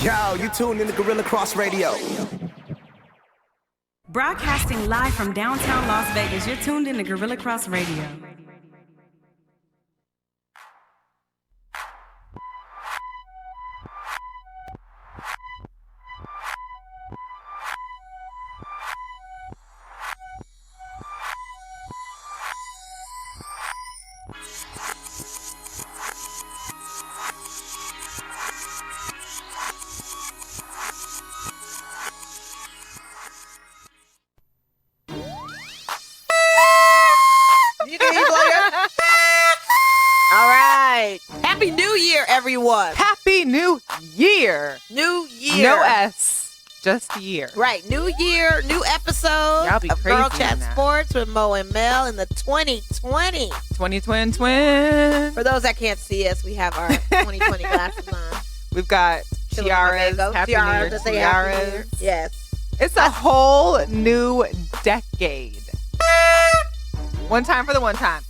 Yo, you tuned in to Gorilla Cross Radio. Broadcasting live from downtown Las Vegas, you're tuned in to Gorilla Cross Radio. Happy New Year, everyone. Happy New Year. New Year. No S, just year. Right. New year, new episode Y'all be of crazy Girl Chat in that. Sports with Mo and Mel in the 2020. 2020 twin. For those that can't see us, we have our 2020 glasses on. We've got Chilling on the tiaras. mango. Happy Tiaras New Year. that say Happy New Year. Tiaras. Yes. It's a whole new decade. One time for the one time.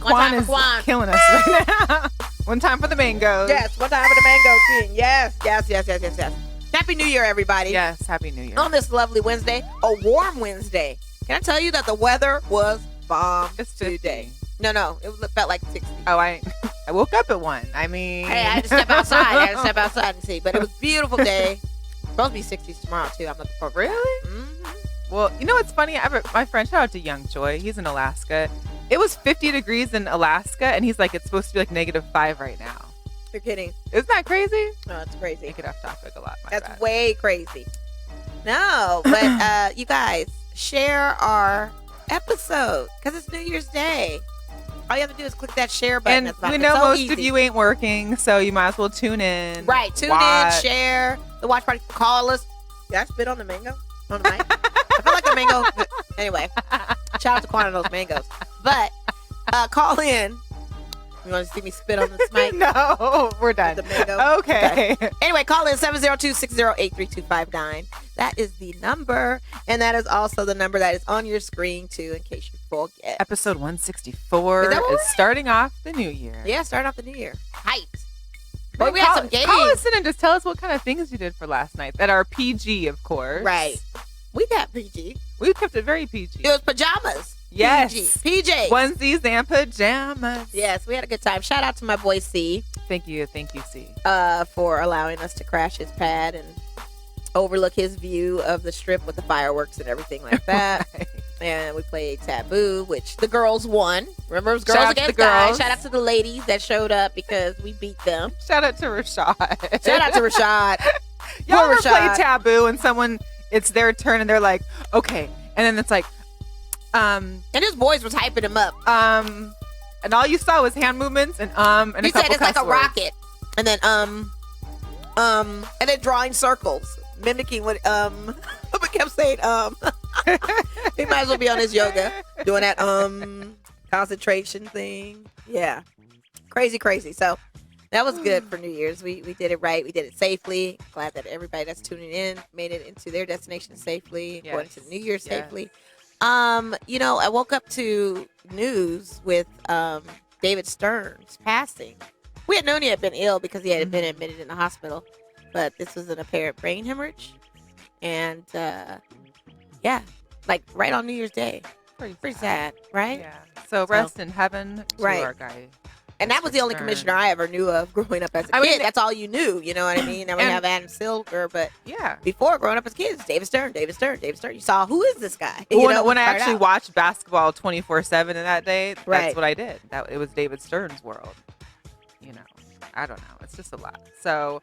One Quan time is for Quan. killing us right now. One time for the mangoes. Yes. One time for the Mango King. Yes. Happy New Year, everybody. Yes, Happy New Year. On this lovely Wednesday, a warm Wednesday. Can I tell you that the weather was bomb It's 50. today? No. It felt like 60. Oh, I woke up at 1. I mean. Hey, I had to step outside. And see. But it was a beautiful day. Supposed to be 60s tomorrow, too. I'm looking for Really? Mm-hmm. Well, you know what's funny? My friend, shout out to Young Joy. He's in Alaska. It was 50 degrees in Alaska, and he's like, it's supposed to be like -5 right now. You're kidding. Isn't that crazy? No, it's crazy. I get off topic a lot. That's bad. way crazy. No, but you guys, share our episode because it's New Year's Day. All you have to do is click that share button. And That's we it's know so most easy. of you ain't working, so you might as well tune in. Right, tune watch. in, share the watch party, call us. Did I spit on the mango? On the mic? I feel like the mango. Anyway, shout out to Quan and those mangoes. But call in. You want to see me spit on this mic? No, we're done. The mango? Okay. Anyway, call in 702-608-3259. That is the number. And that is also the number that is on your screen, too, in case you forget. Episode 164 Is that what is we're at? starting off the new year. Yeah, starting off the new year. Hyped. Well, But we had some games. Call us in and just tell us what kind of things you did for last night that are PG, of course. Right. We got PG. We kept it very PG. It was pajamas. Yes. PG. PJs. Onesies and pajamas. Yes, we had a good time. Shout out to my boy C Thank you, C. for allowing us to crash his pad and overlook his view of the strip with the fireworks and everything like that. Right. And we played Taboo, which the girls won. Remember, it was Shout girls out to against the guys. girls. Shout out to the ladies that showed up because we beat them. Shout out to Rashad. Shout out to Rashad. Y'all Poor ever play Rashad. Taboo and it's their turn and they're like, okay. And then it's like, And his boys was hyping him up. and all you saw was hand movements and He a couple said it's like a cuss words. rocket. And then, and then drawing circles, mimicking what, but kept saying, he might as well be on his yoga, doing that, concentration thing. Yeah. Crazy. So that was good for New Year's. We did it right. We did it safely. Glad that everybody that's tuning in made it into their destination safely, going to New Year's safely. I woke up to news with, David Stern's passing. We had known he had been ill because he had been admitted in the hospital, but this was an apparent brain hemorrhage. And, like right on New Year's Day. Pretty sad, right? Yeah. So rest in heaven to Right. our guy. And that was the only Stern. commissioner I ever knew of growing up as a I kid. mean- That's all you knew, you know what I mean? Now we And- have Adam Silver, but Yeah. before growing up as kids, David Stern. You saw, who is this guy? When I started actually out. watched basketball 24/7 in that day, that's Right. what I did. It was David Stern's world. I don't know. It's just a lot. So,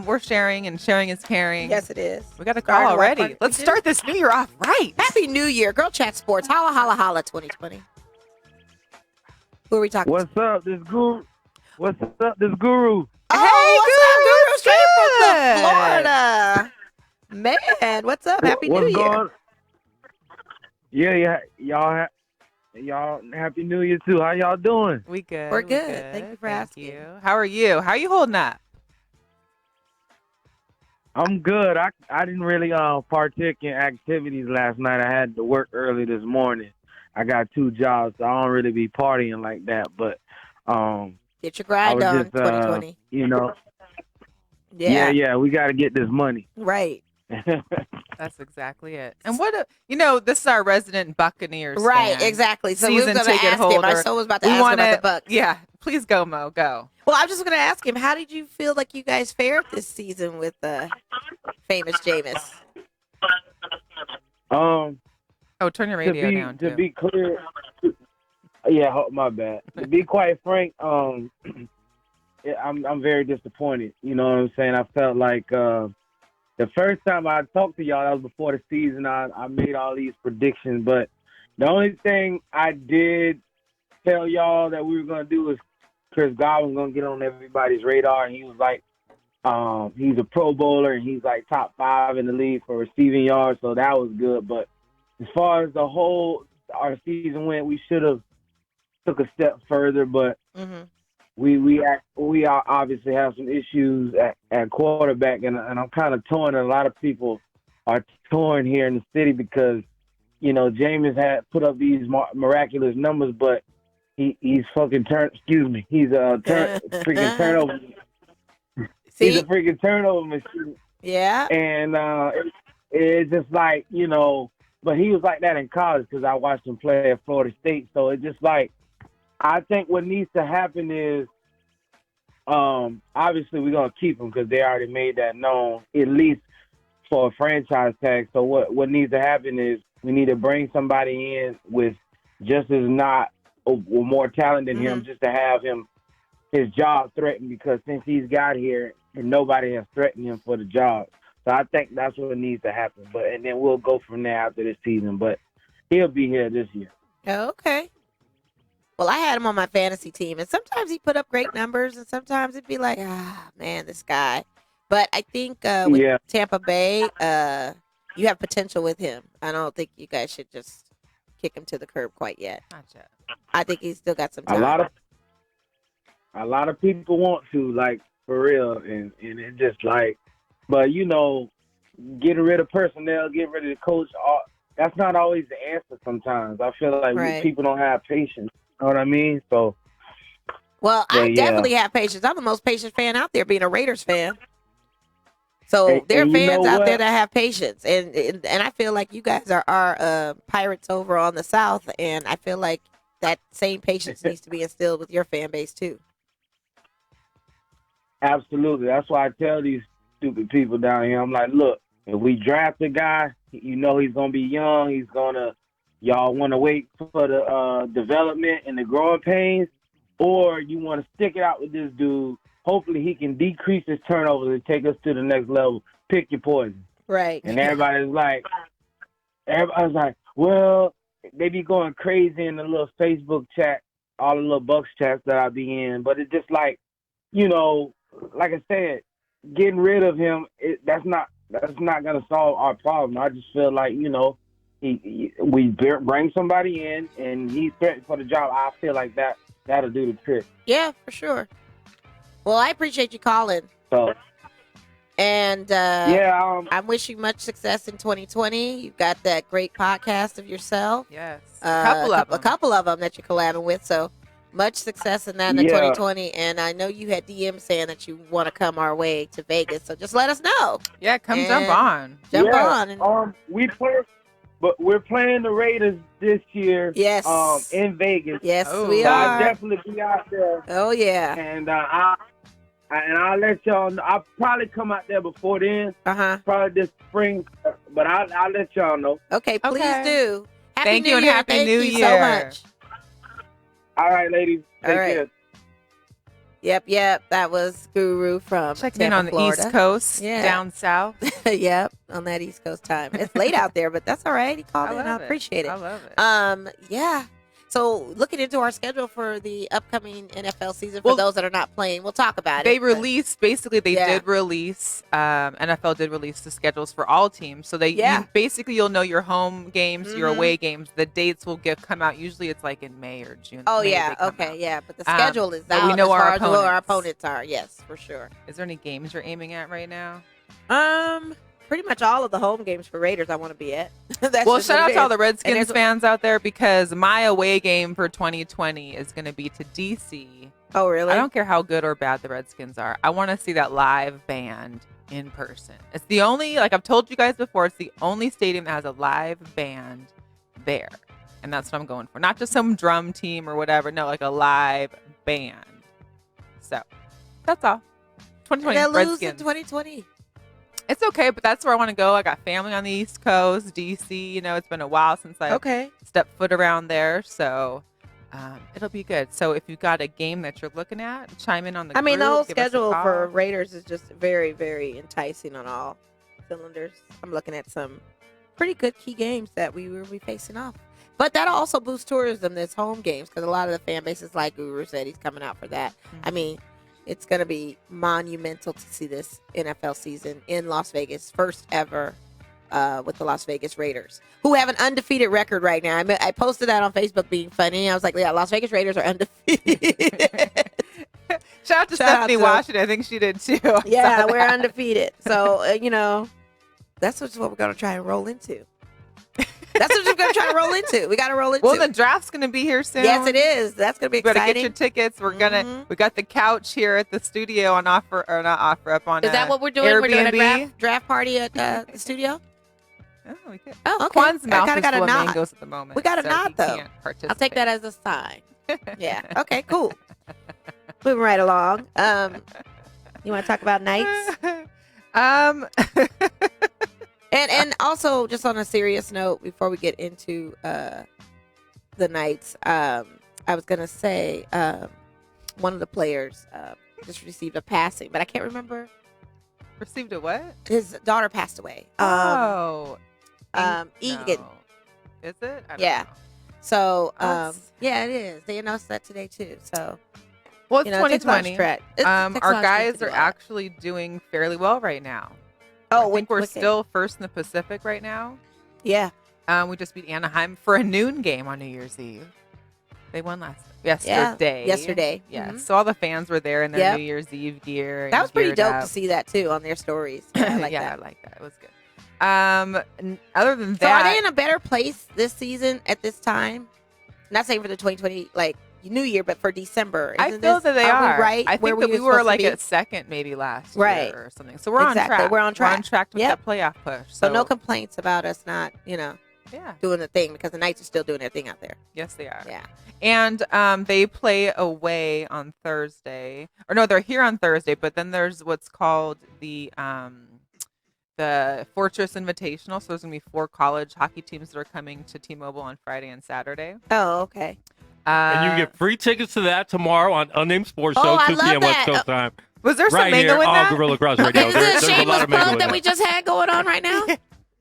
we're sharing, and sharing is caring. Yes, it is. We got a call Garden already. Party. Let's We do. start this new year off right. Happy New Year. Girl Chat Sports. Holla, holla, holla 2020. Who are we talking to? What's up, this guru? What's up, this guru? Oh, what's up, Guru? what's Straight from Man, what's up? Happy New Year. Yeah, y'all happy New Year too. How y'all doing? We good. We're we good. Thank you for asking. You. How are you? How are you holding up? I'm good. I didn't really partake in activities last night. I had to work early this morning. I got 2 jobs, so I don't really be partying like that. But Get your I grind was on just 2020. Yeah, we got to get this money. Right. That's exactly it. And this is our resident Buccaneers Right, fan. exactly. So we were Season going to ticket ask him. holder. I so was about to ask him about the Bucs. Yeah, please go, Mo. Go. Well, I'm just going to ask him, how did you feel like you guys fared this season with famous Jameis? Turn your radio down, to too. be clear, my bad. To be quite frank, I'm very disappointed. You know what I'm saying? I felt like the first time I talked to y'all, that was before the season. I made all these predictions, but the only thing I did tell y'all that we were gonna do was Chris Godwin's gonna get on everybody's radar, and he was like, he's a Pro Bowler and he's like top 5 in the league for receiving yards, so that was good. But as far as our season went, we should have took a step further, but we obviously have some issues at quarterback, and I'm kind of torn. And a lot of people are torn here in the city because Jameis had put up these miraculous numbers, but he's fucking he's a freaking turnover. He's a freaking turnover machine. Yeah. And it's just like but he was like that in college because I watched him play at Florida State. So it's just like, I think what needs to happen is, obviously we're going to keep him because they already made that known, at least for a franchise tag. So what needs to happen is we need to bring somebody in with just as not or more talent than him, just to have his job threatened, because since he's got here, nobody has threatened him for the job. So I think that's what needs to happen. And then we'll go from there after this season. But he'll be here this year. Okay. Well, I had him on my fantasy team, and sometimes he put up great numbers, and sometimes it'd be like, man, this guy. But I think with Tampa Bay, you have potential with him. I don't think you guys should just kick him to the curb quite yet. Not yet. I think he's still got some time. A lot of people want to, like, for real, and it's just like, but getting rid of personnel, getting rid of the coach, that's not always the answer sometimes. I feel like people don't have patience. You know what I mean? So, well, I definitely have patience. I'm the most patient fan out there, being a Raiders fan. So there are fans out there that have patience, and I feel like you guys are Pirates over on the South, and I feel like that same patience needs to be instilled with your fan base too. Absolutely. That's why I tell these stupid people down here, I'm like, look, if we draft a guy, he's going to be young. Y'all want to wait for the development and the growing pains, or you want to stick it out with this dude. Hopefully he can decrease his turnovers and take us to the next level. Pick your poison. Right. And everybody's like, well, they be going crazy in the little Facebook chat, all the little Bucks chats that I be in. But it's just like, like I said, getting rid of him, that's not going to solve our problem. I just feel like, we bring somebody in and he's threatened for the job. I feel like that'll do the trick. Yeah, for sure. Well, I appreciate you calling. So, and I wish you much success in 2020. You've got that great podcast of yourself. Yes. A couple of them that you're collabing with. So much success in that in 2020. And I know you had DM saying that you want to come our way to Vegas. So just let us know. Yeah, jump on. Jump on. We're playing the Raiders this year. Yes. In Vegas. Yes, we are. I'll definitely be out there. Oh yeah. And I'll let y'all know. I'll probably come out there before then. Probably this spring, but I'll let y'all know. Okay, please do. Thank you and Happy New Year. So much. All right, ladies. Take care. Yep. That was Guru from checking Tampa, in on Florida. the East Coast, down south. Yep, on that East Coast time. It's late out there, but that's all right. He called in. I appreciate it. I love it. Yeah. So looking into our schedule for the upcoming NFL season for those that are not playing, we'll talk about it. They did release, NFL did release the schedules for all teams. So you'll know your home games, your away games. The dates will come out. Usually it's like in May or June. Oh, yeah. Okay, yeah. But the schedule is out. We know as far as our opponents are. Yes, for sure. Is there any games you're aiming at right now? Pretty much all of the home games for Raiders I want to be at. Shout out to all the Redskins fans out there, because my away game for 2020 is going to be to DC Oh, really? I don't care how good or bad the Redskins are. I want to see that live band in person. It's the only, like I've told you guys before, it's the only stadium that has a live band there. And that's what I'm going for. Not just some drum team or whatever. No, like a live band. So, that's all. 2020 They'll lose in Redskins. 2020. It's okay, but that's where I want to go. I got family on the East Coast, DC. You know, it's been a while since I stepped foot around there. So, it'll be good. So if you've got a game that you're looking at, chime in on the group, the whole give us a schedule call. for Raiders is just very, very enticing on all cylinders. I'm looking at some pretty good key games that we will be facing off. But that'll also boost tourism, this home games, because a lot of the fan bases, like Guru said, he's coming out for that. Mm-hmm. I mean, it's going to be monumental to see this NFL season in Las Vegas, first ever with the Las Vegas Raiders, who have an undefeated record right now. I posted that on Facebook being funny. I was like, yeah, Las Vegas Raiders are undefeated. Shout out to Stephanie Washington. I think she did too. Yeah, we're undefeated. So, that's what we're going to try and roll into. That's what we're going to try to roll into. We got to roll into. Well, the draft's going to be here soon. Yes, it is. That's going to be exciting. You got to get your tickets. We're gonna. We got the couch here at the studio on offer, or not offer up on. Is that what we're doing? Airbnb. We're doing a draft party at the studio. Oh, we could. Oh, okay. Quan's mouth is got a full of nod. mangoes at the moment. We got a nod, though. Can't participate. I'll take that as a sign. Yeah. Okay. Cool. Moving right along. You want to talk about nights? And also, just on a serious note, before we get into the nights, I was gonna say one of the players just received a passing, but I can't remember. Received a what? His daughter passed away. Egan. No. Is it? I don't Yeah. know. So yeah, it is. They announced that today too. So well, it's it takes a lot of 2020. stress. It takes a Our lot of stress guys to do are that. actually doing fairly well right now. Oh, I think we're wicked. still first in the Pacific right now. Yeah. We just beat Anaheim for a noon game on New Year's Eve. They won yesterday. Yesterday. Yeah. Mhm. So all the fans were there in their Yep. New Year's Eve gear. That was pretty geared dope up. to see that too on their stories. Yeah, I like that. I like that. It was good. Other than So that, are they in a better place this season at this time? Not saying for the 2020 New Year, but for December. I feel that they are. We right? I where think that we were supposed to like be? at second maybe last Right. year or something. So we're on Exactly. track. We're on track. We're on track with Yep. that playoff push. So no complaints about us not, Yeah. doing the thing, because the Knights are still doing their thing out there. Yes, they are. Yeah. And they play away on Thursday. Or no, they're here on Thursday, but then there's what's called the Fortress Invitational. So there's going to be 4 college hockey teams that are coming to T-Mobile on Friday and Saturday. Oh, okay. And you can get free tickets to that tomorrow on Unnamed Sports Show, Oh, I 2 love p.m. West that. Coast time. Was there some Right mango here in on that? Gorilla Cross Radio. Is it a There's a lot shameless of mango plug in that that. we just had going on right now?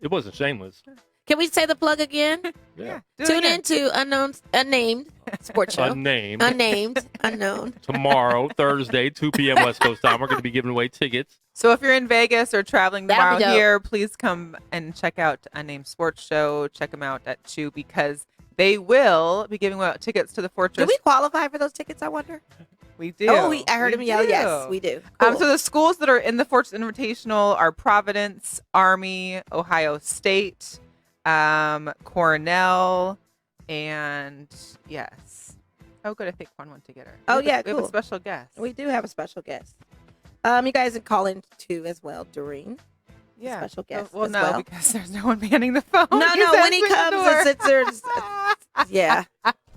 It wasn't shameless. Can we say the plug again? Yeah. Do it Tune again. into Unnamed Sports Show. Unnamed. Unknown. Tomorrow, Thursday, 2 p.m. West Coast time. We're going to be giving away tickets. So if you're in Vegas or traveling That'll be tomorrow dope. here, please come and check out Unnamed Sports Show. Check them out at 2 because they will be giving out tickets to the Do Fortress. we qualify for those tickets, I wonder? We do. Oh, I heard him yell, do. yes, we do. Cool. So the schools that are in the Fortress Invitational are Providence, Army, Ohio State, Cornell, and yes. Oh, good. I think Quan went to get her. Oh, We have yeah, we have a cool. special guest. We do have a special guest. You guys can call in too as well during yeah. special guest Well, as no, well. because there's no one manning the phone. No, He's when he answering the comes door. and sits there, yeah.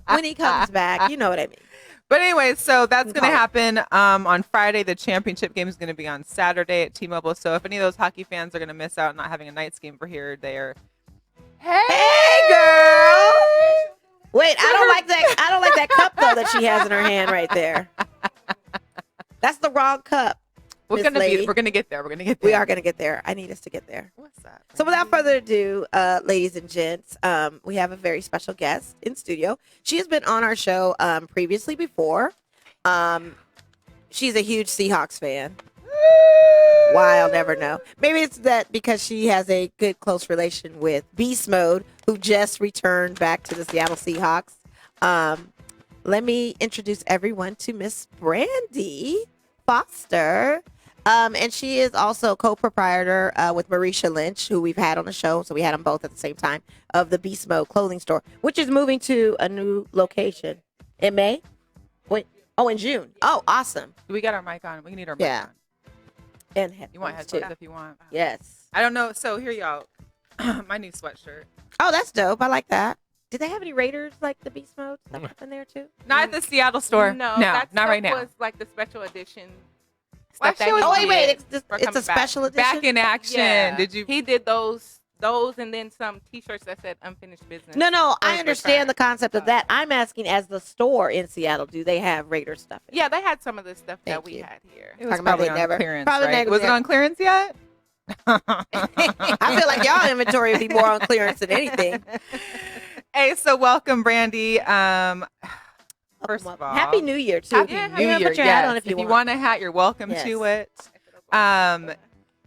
When he comes back, you know what I mean. But anyway, so that's going to Call happen on Friday. The championship game is going to be on Saturday at T-Mobile. So if any of those hockey fans are going to miss out on not having a Knights game for here, they're Hey, girl. Wait, I don't like that. I don't like that cup though that she has in her hand right there. That's the wrong cup. we're Miss going to Lady. we're going to get there. We're going to get there. We are going to get there. I need us to get there. What's that? So without further ado, ladies and gents, we have a very special guest in studio. She has been on our show previously before. She's a huge Seahawks fan. Why, I'll never know. Maybe it's that because she has a good, close relation with Beast Mode, who just returned back to the Seattle Seahawks. Let me introduce everyone to Miss Brandee Foster. And she is also co-proprietor with Marreesha Lynch, who we've had on the show. So we had them both at the same time, of the Beast Mode clothing store, which is moving to a new location in May. Wait, Oh, in June. Oh, awesome. We got our mic on. We need our mic Yeah. on. And headphones You want too. headphones if you want. Yes. I don't know. So here y'all. My new sweatshirt. Oh, that's dope. I like that. Did they have any Raiders like the Beast Mode stuff up in there too? Not at the Seattle store. No, no, that not stuff right now. was like the special edition Well, stuff that she he was- Oh, wait. did It's for a coming special edition? Back in action. Yeah. Did you? He did those and then some T-shirts that said unfinished business. No, I First understand return. the concept of that. I'm asking, as the store in Seattle, do they have Raiders stuff? in Yeah, they had some of the stuff Thank that we you. had here. It was Talking about probably they on never- clearance, probably right? never- Was it on clearance yet? I feel like y'all inventory would be more on clearance than anything. Hey, so welcome, Brandee. First of all, Happy New Year too. Happy You New can Year. Put your hat on Yes. if you want. want a hat, you're welcome Yes. to it.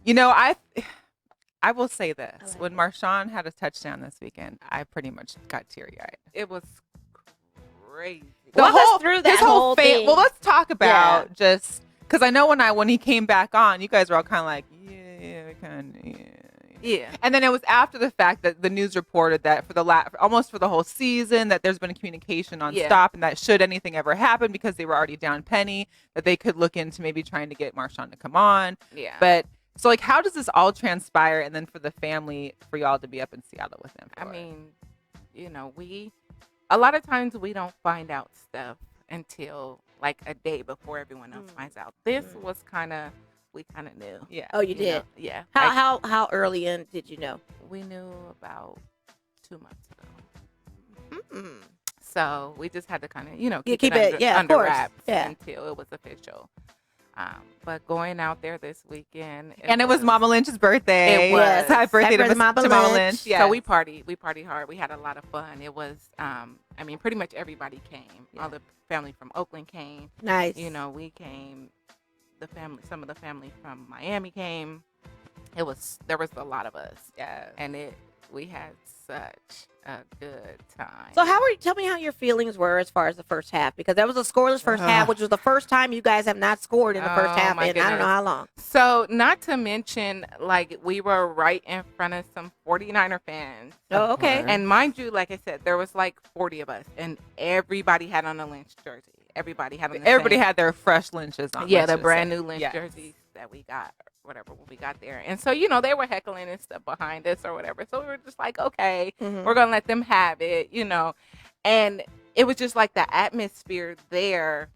You know, I will say this: I like when Marshawn had a touchdown this weekend, I pretty much got teary-eyed. It was crazy. Walk us through that his whole thing. Well, let's talk about just because I know when he came back on, you guys were all kind of like, yeah, kind of, yeah. Yeah. And then it was after the fact that the news reported that for almost for the whole season that there's been a communication on stop, and that should anything ever happen, because they were already down penny, that they could look into maybe trying to get Marshawn to come on. Yeah. But so like, how does this all transpire, and then for the family, for y'all to be up in Seattle with him? I mean, a lot of times we don't find out stuff until like a day before everyone else finds out. This was we kind of knew. Yeah. Oh, you did. know? Yeah. How early in did you know? We knew about 2 months ago. Mm-mm. So we just had to kind of, keep keep it, it yeah, of under course. wraps Yeah. until it was official. But going out there this weekend, And it was Mama Lynch's birthday. It was. Yes. Happy birthday to Mama Lynch. So we partied hard. We had a lot of fun. It was, pretty much everybody came. Yeah. All the family from Oakland came. Nice. We came. Some of the family from Miami came. There was a lot of us. Yeah. And we had such a good time. So tell me how your feelings were as far as the first half, because that was a scoreless first half, which was the first time you guys have not scored in the first half my in I don't know goodness. how long. So not to mention, like, we were right in front of some 49er fans. Oh, okay. And mind you, like I said, there was like 40 of us, and everybody had on a Lynch jersey. Everybody had on the Everybody same- had their fresh Lynches on. yeah, let's the just brand say. new Lynch Yes. jerseys that we got, or whatever, when we got there. And so, they were heckling and stuff behind us or whatever. So we were just like, okay, Mhm. we're gonna let them have it, And it was just like the atmosphere there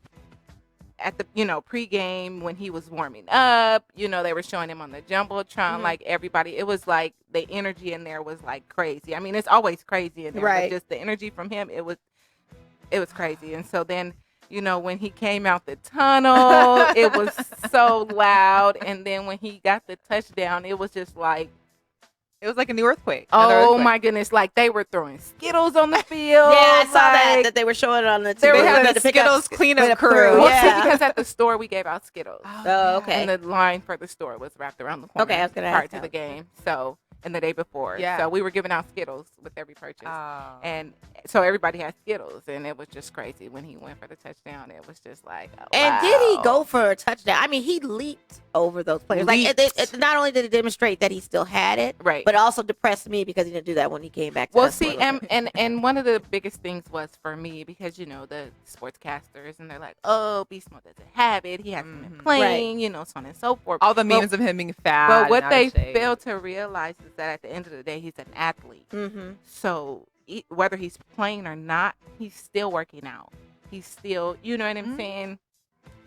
at the, pregame when he was warming up. They were showing him on the jumbotron, like everybody. It was like the energy in there was like crazy. I mean, it's always crazy in there, Right. but just the energy from him, it was crazy. And so then, when he came out the tunnel, it was so loud. And then when he got the touchdown, it was just like, It was like a new earthquake. Another oh earthquake. my goodness! Like they were throwing Skittles on the field. Yeah, I saw like, that they were showing it on the TV. There They was had a a Skittles cleanup crew. Well, Yeah. see, because at the store we gave out Skittles. Oh, okay. And the line for the store was wrapped around the corner. Okay, I was gonna prior ask to how. the game. So, and the day before. Yeah. So we were giving out Skittles with every purchase. Oh. And so everybody had Skittles, and it was just crazy when he went for the touchdown. It was just like, oh, And did he wow. go for a touchdown? I mean, he leaped over those players. Like, it not only did it demonstrate that he still had it, Right. but it also depressed me because he didn't do that when he came back. To Well, us see, for a little bit. and one of the biggest things was for me because the sportscasters and they're like, oh, Beast Mode doesn't have it. He hasn't been playing, so on and so forth. All the But- memes of him being fat. But and what out they of shape. fail to realize is that at the end of the day, he's an athlete. Mhm. So whether he's playing or not, he's still working out. He's still, you know what I'm saying,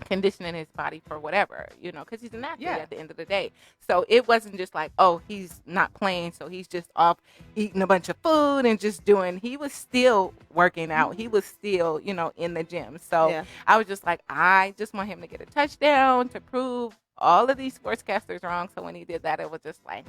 conditioning his body for whatever, because he's an athlete Yeah. at the end of the day. So it wasn't just like, oh, he's not playing, so he's just off eating a bunch of food and just doing. He was still working out. He was still, in the gym. So Yeah. I was just like, I just want him to get a touchdown to prove all of these sportscasters wrong. So when he did that, it was just like,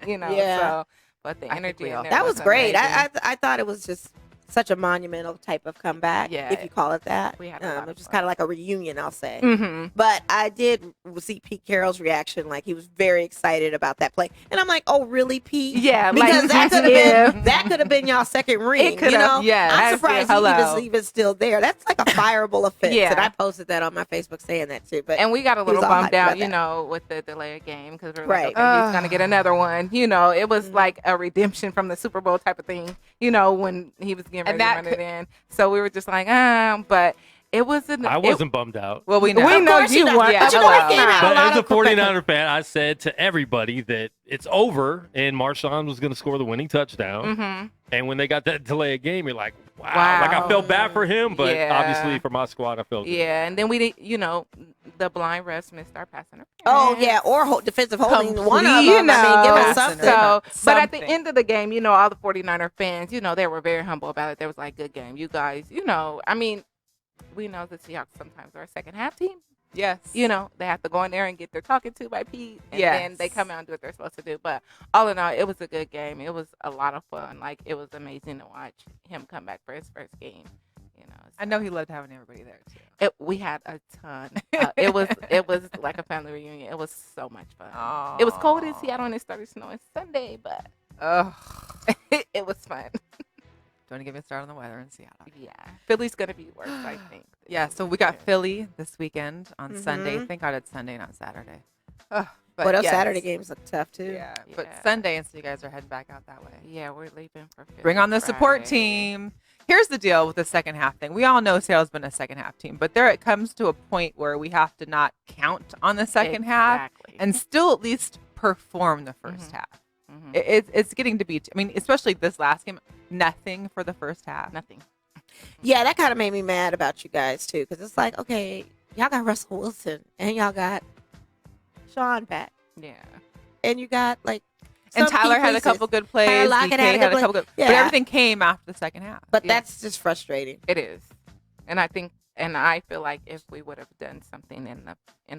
Yeah. So, but the I think energy we in all- there That was great. amazing. I thought it was just such a monumental type of comeback, Yeah. if you call it that. We had a lot It of was just fun. kind of like a reunion, I'll say. Mhm. But I did see Pete Carroll's reaction. Like, he was very excited about that play. And I'm like, oh, really, Pete? Yeah, Because like, that could have yeah. been y'all's second ring. could've, you know? yes, I'm surprised hello. he was still there. That's like a fireable offense. Yeah. And I posted that on my Facebook saying that too. But And we got a he was little all bummed hyped out, about that. with the delay of game because we were Right. like, okay, he's gonna get another one. It was like a redemption from the Super Bowl type of thing. When he was getting ready And that to run it in. So we were just like, but It wasn't. I wasn't bummed out. Well, we know. We know course you you know. weren't. But you know what came out? But A lot as a of 49er fan, I said to everybody that it's over and Marshawn was going to score the winning touchdown. Mm-hmm. And when they got that delay of game, you're like, wow. Wow. Like, I felt bad for him, but Yeah. obviously for my squad, I felt good. Yeah, and then we did, the blind refs missed our pass interference. Oh yeah, or defensive holding. One of them. You I mean, give us know. something. So, but at the Something. end of the game, all the 49er fans, they were very humble about it. They was like, good game. You guys, I mean, we know the Seahawks sometimes are a second half team. Yes. They have to go in there and get their talking to by Pete, and Yes. then they come out and do what they're supposed to do. But all in all, it was a good game. It was a lot of fun. Like, it was amazing to watch him come back for his first game. I know he loved having everybody there too. We had a ton. It was like a family reunion. It was so much fun. Oh. It was cold in Seattle and it started snowing Sunday, but Oh. it was fun. Don't get me started on the weather in Seattle. Yeah, Philly's gonna be worse, I think. Yeah, so we got Philly this weekend on Mhm. Sunday. Thank God it's Sunday, not Saturday. But But those yes. Saturday games look tough too. Yeah, but Yeah. Sunday, and so you guys are heading back out that way. Yeah, we're leaving for Philly Bring on the support Friday. team. Here's the deal with the second half thing. We all know Seattle's been a second half team, but there it comes to a point where we have to not count on the second half Exactly. and still at least perform the 1st half. Mhm. It's getting to be, I mean, especially this last game, nothing for the first half. Nothing. Yeah, that kind of made me mad about you guys too, because it's like, okay, y'all got Russell Wilson and y'all got Sean back, Yeah. and you got like. And some Tyler key had a pieces. couple good plays. Tyler Lockett DK had a good had a play. couple good, Yeah. but everything came after the second half. But Yeah. that's just frustrating. It is. And I feel like if we would have done something in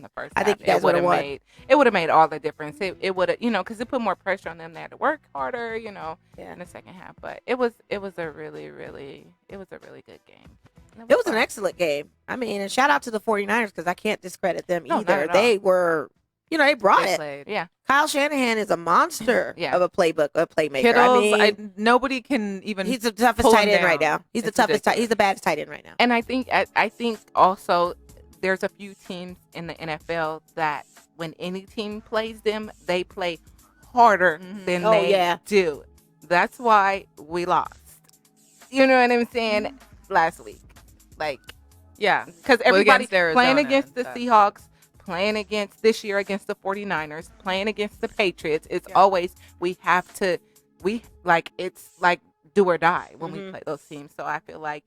the first I half, think you guys it would have would've won. made all the difference. It would have, because it put more pressure on them. They had to work harder, in the second half. But it was a really, really good game. It was an excellent game. I mean, and shout out to the 49ers because I can't discredit them No, not either. at all. They were, they brought They it. played. Yeah. Kyle Shanahan is a monster Yeah. of a playmaker. Kittles, I mean, nobody can even. he's the toughest pull him tight end right down. now. He's the It's toughest. ridiculous. He's the baddest tight end right now. And I think also there's a few teams in the NFL that when any team plays them, they play harder than Oh, they yeah. do. That's why we lost. You know what I'm saying? Last week, like, Yeah. because Well, everybody against Arizona playing against the and stuff. Seahawks, playing against this year against the 49ers, playing against the Patriots. It's Yeah. always it's like do or die when we play those teams. So I feel like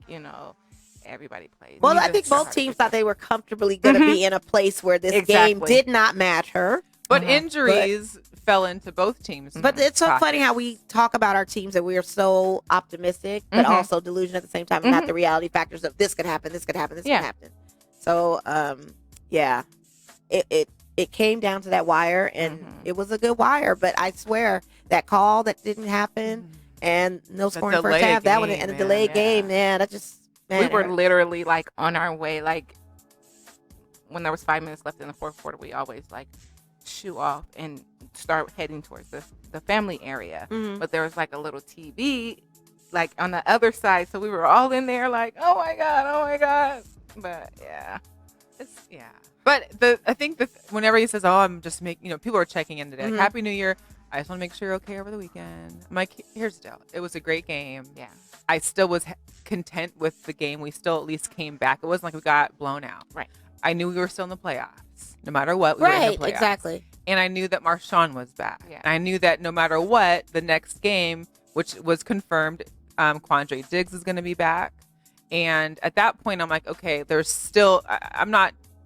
everybody plays. Well, We I just think try both hard teams to thought they were comfortably going to be in a place where this game Exactly. did not matter. But injuries fell into both teams. But it's so pockets. funny how we talk about our teams and we are so optimistic, but also delusional at the same time, and not the reality factors of this could happen, this could happen, this Yeah. could happen. So, yeah, it came down to that wire, and it was a good wire. But I swear that call that didn't happen, and no scoring first delayed half, that one, game, and a man, delayed yeah. game, man, that just man, we were it hurt. literally like on our way, like when there was 5 minutes left in the fourth quarter, we always like shoo off and start heading towards the family area. But there was like a little TV like on the other side, so we were all in there like, oh my god. But yeah, Yeah. But I think whenever he says, "Oh, I'm just making," people are checking in today. Like, Happy New Year. I just want to make sure you're okay over the weekend. I'm like, here's the deal. It was a great game. yeah, I still was content with the game. We still at least came back. It wasn't like we got blown out. Right. I knew we were still in the playoffs. No matter what, we were in Right, the playoffs. exactly. And I knew that Marshawn was back. Yeah. And I knew that no matter what, the next game, which was confirmed, Quandre Diggs is going to be back. And at that point, I'm like, okay, there's still.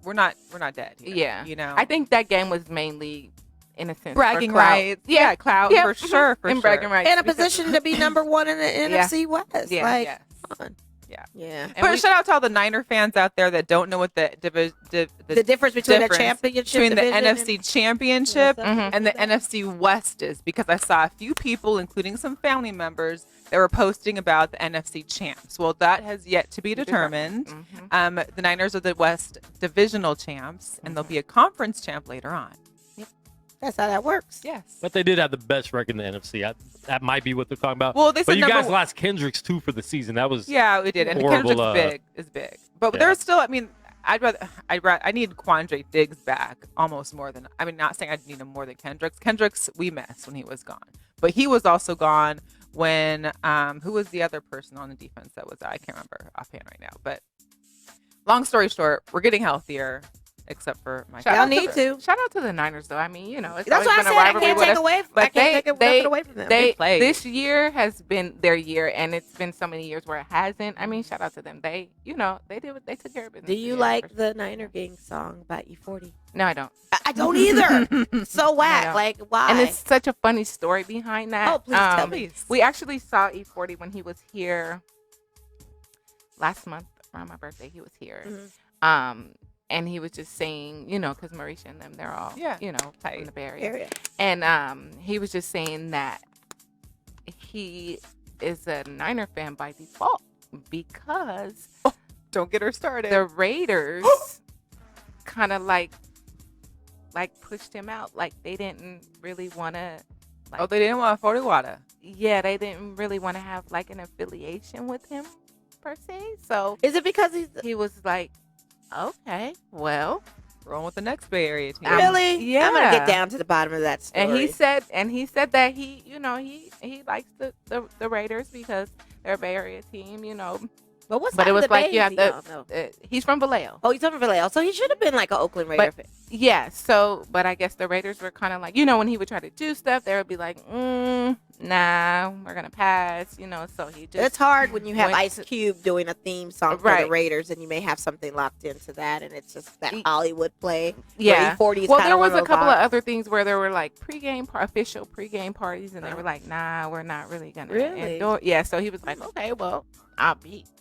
We're not dead. Here, yeah. I think that game was mainly in a sense bragging for clout. rights. Yeah, clout Yeah, for sure. For and sure. bragging rights And a because- position to be number one in the NFC West. Yeah, Like, yes. come on. Yeah. Yeah. And But we- shout out to all the Niner fans out there that don't know what the The difference between difference the championship between the division NFC Championship Mhm. and the NFC West is, because I saw a few people, including some family members, that were posting about the NFC champs. Well, that has yet to be determined. The Niners are the West divisional champs, and there'll be a conference champ later on. That's how that works. Yes. But they did have the best record in the NFC. That might be what they're talking about. Well, they but said you number guys one- lost Kendricks too for the season. That was Yeah, we did. And horrible, Kendrick's is big. But yeah. there's still, I mean, I need Quandre Diggs back almost more than, I mean, not saying I need him more than Kendricks. Kendricks, we missed when he was gone. But he was also gone when, who was the other person on the defense that was, I can't remember offhand right now. But long story short, we're getting healthier, except for my. Y'all need to. Shout out to the Niners, though. I mean, you know, it's That's always what I been a said. I rivalry can't with take us. away. But I can't take nothing away from them. They played. This year has been their year, and it's been so many years where it hasn't. I mean, shout out to them. They, you know, they did what they took care of business. Do you like the Niner Gang song by E40? No, I don't. I don't either. So whack. No. Like, why? And it's such a funny story behind that. Oh, please tell me. We actually saw E40 when he was here last month around my birthday. He was here. Mhm. And he was just saying, you know, because Marreesha and them, they're all, you know, in the Bay Area. And he was just saying that he is a Niner fan by default because Don't get her started. the Raiders kind of like pushed him out. Like they didn't really want to. Like, They didn't want 40 water. yeah, they didn't really want to have like an affiliation with him per se. So Is it because he was like, okay, well, Rolling with the next Bay Area team. really? yeah. I'm gonna get down to the bottom of that story. And he said that he, you know, he likes the Raiders because they're a Bay Area team, you know. but what's But it that was the like Bay? you have We to. don't know. He's from Vallejo. Oh, he's from Vallejo, so he should have been like an Oakland Raider fan. Yeah. So, but I guess the Raiders were kind of like, you know, when he would try to do stuff, they would be like, nah, we're gonna pass, you know. So he just. It's hard when you have went Ice to- Cube doing a theme song for the Right. Raiders, and you may have something locked into that, and it's just that Hollywood play. Yeah. where E40 is Well, kinda there one was a those couple of vibes. other things where there were like official pregame parties, and they were like, nah, we're not really gonna Really? endorse. Yeah. So he was like, okay, well, I'll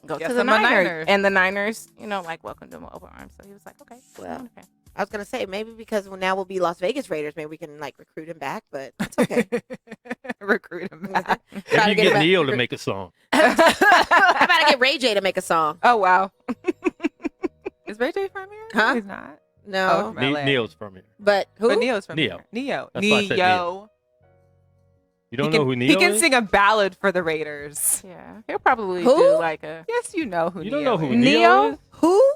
go Guess to the I'm a Niners. Niner. And the Niners, you know, like welcomed him with open arms. So he was like, okay, Well, okay. I was gonna say maybe because now we'll be Las Vegas Raiders, maybe we can like recruit him back, but it's okay. Recruit him back. Maybe Try to you get get him Neo to make a song. How about I get Ray J to make a song? Oh, wow. Is Ray J from here? Huh? No, he's not. No, Oh, from LA. Neo's from here. but who? But Neo's from Neo. here. Neo. That's why I said Neo. You don't He know can- who Neo He can is? sing a ballad for the Raiders. Yeah. He'll probably Who? do like a. Yes, you know who You Neo don't know who is. Neo is? Who?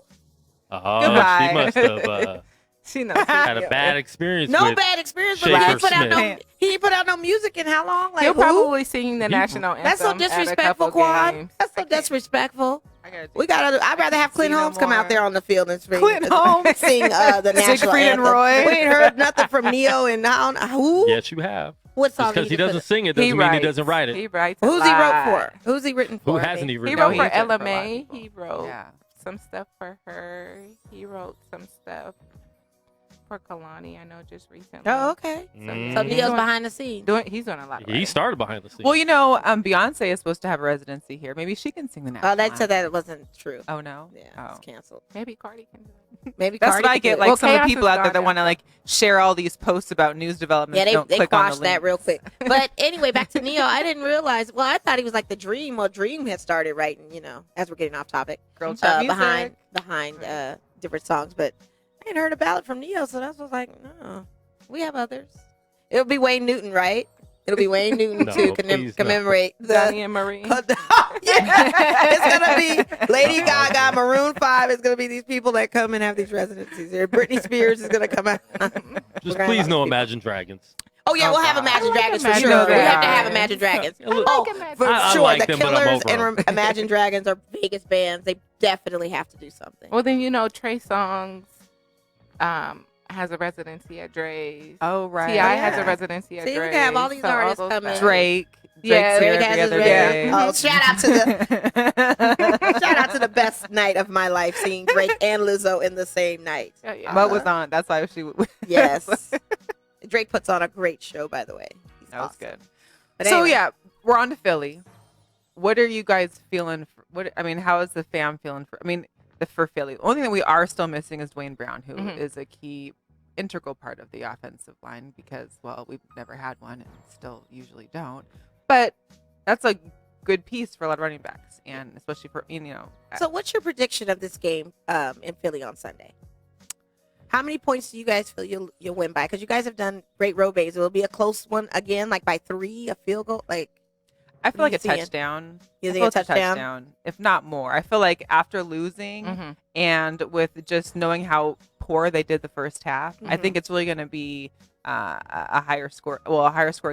Oh, Goodbye. she must have She knows. had a bad experience No with bad experience, but Schaefer he ain't put out Smith. he ain't put out no music in how long? Like He'll who? probably sing the He- national anthem. That's so at a disrespectful, couple Quan. games. That's so disrespectful. I gotta We gotta. I'd rather have Clint See no Holmes come out more. there on the field and sing. Clint Holmes. sing the national Siegfried and anthem. Roy. We ain't heard nothing from Neo and I don't, who? Yes, you have. What song? Just because he did put doesn't sing it doesn't mean he doesn't write it. He writes. Who's a he wrote lot. for? Who's he written for? Who I hasn't mean? he He written? wrote No, for he's written for a lot of LMA. people. He wrote Yeah. some stuff for her. He wrote some stuff for Kalani. I know just recently. Oh, okay. So Neo's behind the scenes. He's doing a lot. Of He writing. started behind the scenes. Well, you know, Beyonce is supposed to have a residency here. Maybe she can sing the national Oh, they said anthem. that it wasn't true. Oh, no? Yeah, Oh. it's canceled. Maybe Cardi can do it. Maybe That's Cardi what I could do get. it. Like Well, some of the Chaos people is out there gone that now, want to so- like share all these posts about news developments. Yeah, don't they click on the quashed that link. real quick. But anyway, back to Neo. I didn't realize. Well, I thought he was like the Dream. Well, Dream had started writing. You know, as we're getting off topic, Girl chat music. behind different songs. But I ain't heard a ballad from Neo, so that's was like, no, we have others. It'll be Wayne Newton, right? It'll be Wayne Newton No, to please, no. commemorate Donnie the. and Marie. Yeah, it's gonna be Lady Gaga, Maroon 5. It's gonna be these people that come and have these residencies. There, Britney Spears is gonna come out. Just We're gonna please have no people. Imagine Dragons. Oh yeah, Oh, we'll have God. Imagine I like Dragons for Imagine sure. We have to Dragons. have Imagine Dragons. Look, Oh, Imagine for I sure. like The them, but I'm Killers over and 'em. Imagine Dragons are Vegas bands. They definitely have to do something. Well, then you know Trey Songz has a residency at Dre's. Oh, right. T.I. Yeah. has a residency at See, we Dre's. can have all these artists those come in. guys. Drake. Yeah, Drake's here Drake has every his other residency. day. Oh, shout out to the shout out to the best night of my life, seeing Drake and Lizzo in the same night. Yeah, yeah. Mo was on. That's why she. Yes, Drake puts on a great show, by the way. He's That was awesome. good. But So anyway. yeah, we're on to Philly. What are you guys feeling? How is the fam feeling for Philly? The only thing that we are still missing is Dwayne Brown, who is a key, integral part of the offensive line because, well, we've never had one and still usually don't. But that's a good piece for a lot of running backs, and especially for So, what's your prediction of this game in Philly on Sunday? How many points do you guys feel you'll win by? Because you guys have done great road games. Will it be a close one again, like by 3, a field goal? Like, I feel like you a seeing? touchdown. You I think feel a it's touchdown? if not more. I feel like after losing Mm-hmm. and with just knowing how poor they did the first half, I Mhm. think it's really going to be a higher score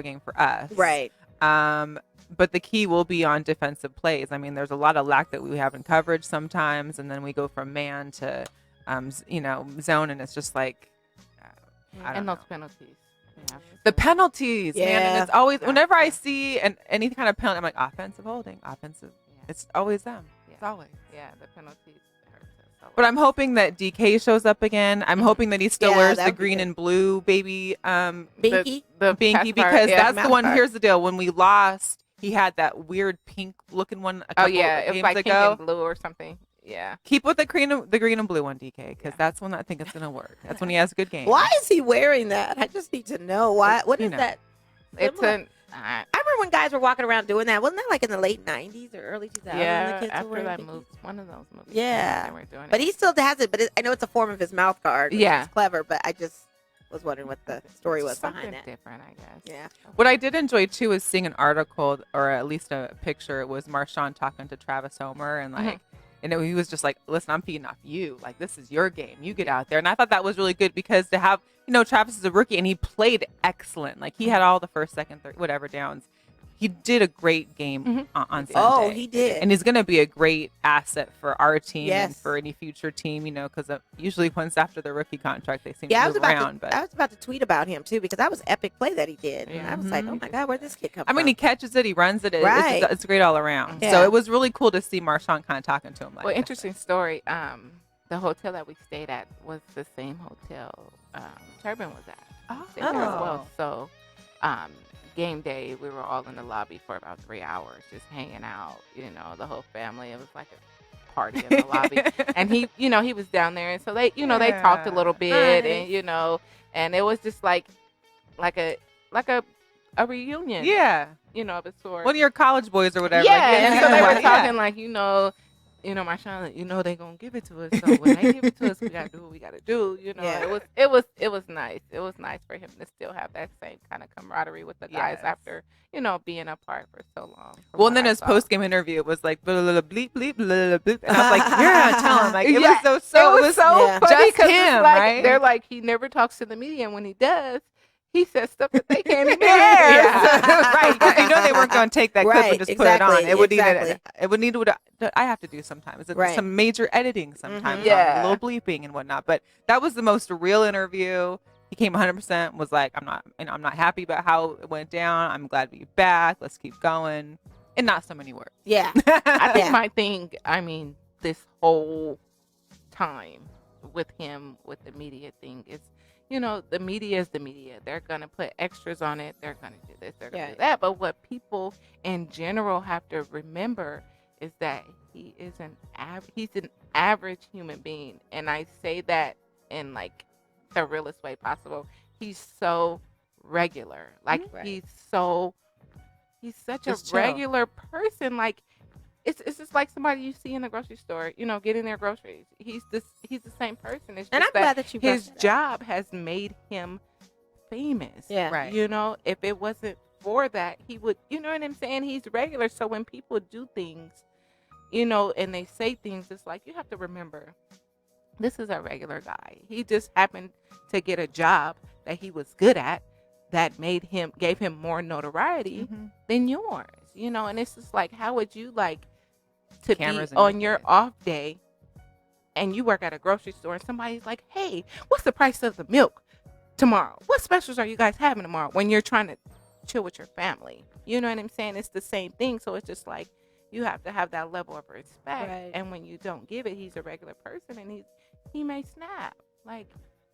game for us. right. But the key will be on defensive plays. I mean, there's a lot of lack that we have in coverage sometimes, and then we go from man to, zone, and it's just like, I don't and know. those penalties. Yeah. The penalties, man, and Yeah. it's always whenever I see any kind of penalty, I'm like offensive holding, offensive. Yeah. It's always them. Yeah. It's always. Yeah, the penalties hurt us a lot. But I'm hoping that DK shows up again. I'm hoping that he still Yeah, wears that the would be green good. and blue baby Binky. the binky pacifier, because yeah. that's the one. Mouth Here's the deal: when we lost, he had that weird pink looking one. A Oh couple yeah, it was games like pink ago. and blue or something. Yeah. Keep with the green and blue one, DK, because that's when I think it's gonna work. That's when he has good games. Why is he wearing that? I just need to know why. What You is know. that? It's symbol? an I remember when guys were walking around doing that. Wasn't that like in the late '90s or early 2000s? yeah. the kids were After wearing that binkies? movie, one of those movies. Yeah. they were doing But it. he still has it. But I know it's a form of his mouth guard. Which Yeah. is clever. But I just was wondering what the story was Something behind that. different, I guess. Yeah. What I did enjoy too is seeing an article or at least a picture. It was Marshawn talking to Travis Homer and like, and he was just like, "Listen, I'm feeding off you. Like this is your game. You get out there." And I thought that was really good because to have, Travis is a rookie and he played excellent. Like he had all the first, second, third, whatever downs. He did a great game on Sunday. Oh, he did. And he's going to be a great asset for our team and Yes. for any future team, because usually once after the rookie contract, they seem Yeah, to move around. I was about to tweet about him too because that was epic play that he did. And Yeah. I was like, oh my god, where'd this kid come I from? mean, he catches it, he runs it. Right. It's great all around. Yeah. So it was really cool to see Marshawn kind of talking to him like Well, that. interesting story. The hotel that we stayed at was the same hotel Turbin was at. Stayed there as well. So, game day, we were all in the lobby for about 3 hours, just hanging out. The whole family. It was like a party in the lobby, and he was down there, and so they talked a little bit, Nice. and it was just like a reunion. Yeah. Of a sort. One of your college boys or whatever. Yeah, like, and so they were yeah. talking like, Marshawn, they gonna give it to us. So when they give it to us, we gotta do what we gotta do. Yeah. It was nice. It was nice for him to still have that same kind of camaraderie with the guys Yes. after being apart for so long. from Well, and what then I his saw. post game interview, it was like blah, blah, blah, bleep, bleep, blah, blah, bleep. And I was like, yeah, tell him. Like, it Yeah, was so it was so yeah. funny just because him, like, right? they're like he never talks to the media, and when he does, he says stuff that they can't even Yeah. hear. Right. 'Cause they weren't going to take that clip Right, and just put it on. exactly, It would exactly. need I have to do sometimes. It's Right. some major editing sometimes. Yeah. A little bleeping and whatnot. But that was the most real interview. He came 100%, was like, I'm not happy about how it went down. I'm glad to be back. Let's keep going. And not so many words. Yeah. I think Yeah. my thing, this whole time with him, with the media thing is, the media is the media. They're going to put extras on it. They're going to do this. They're going to do that. But what people in general have to remember is that he is he's an average human being. And I say that in like the realest way possible. He's so regular. Like Right. he's such Just a chill. regular person. Like it's just like somebody you see in the grocery store, getting their groceries. He's the same person. It's just And I'm glad that you brought his that up. job has made him famous. Yeah. Right. If it wasn't for that, he would, you know what I'm saying? He's regular. So when people do things, and they say things, it's like you have to remember this is a regular guy. He just happened to get a job that he was good at that gave him more notoriety than yours, and it's just like, how would you like to Cameras be in your on your face. off day and you work at a grocery store and somebody's like, hey, what's the price of the milk tomorrow? What specials are you guys having tomorrow, when you're trying to chill with your family? You know what I'm saying? It's the same thing. So it's just like, you have to have that level of respect. Right. And when you don't give it, he's a regular person and he may snap. Like,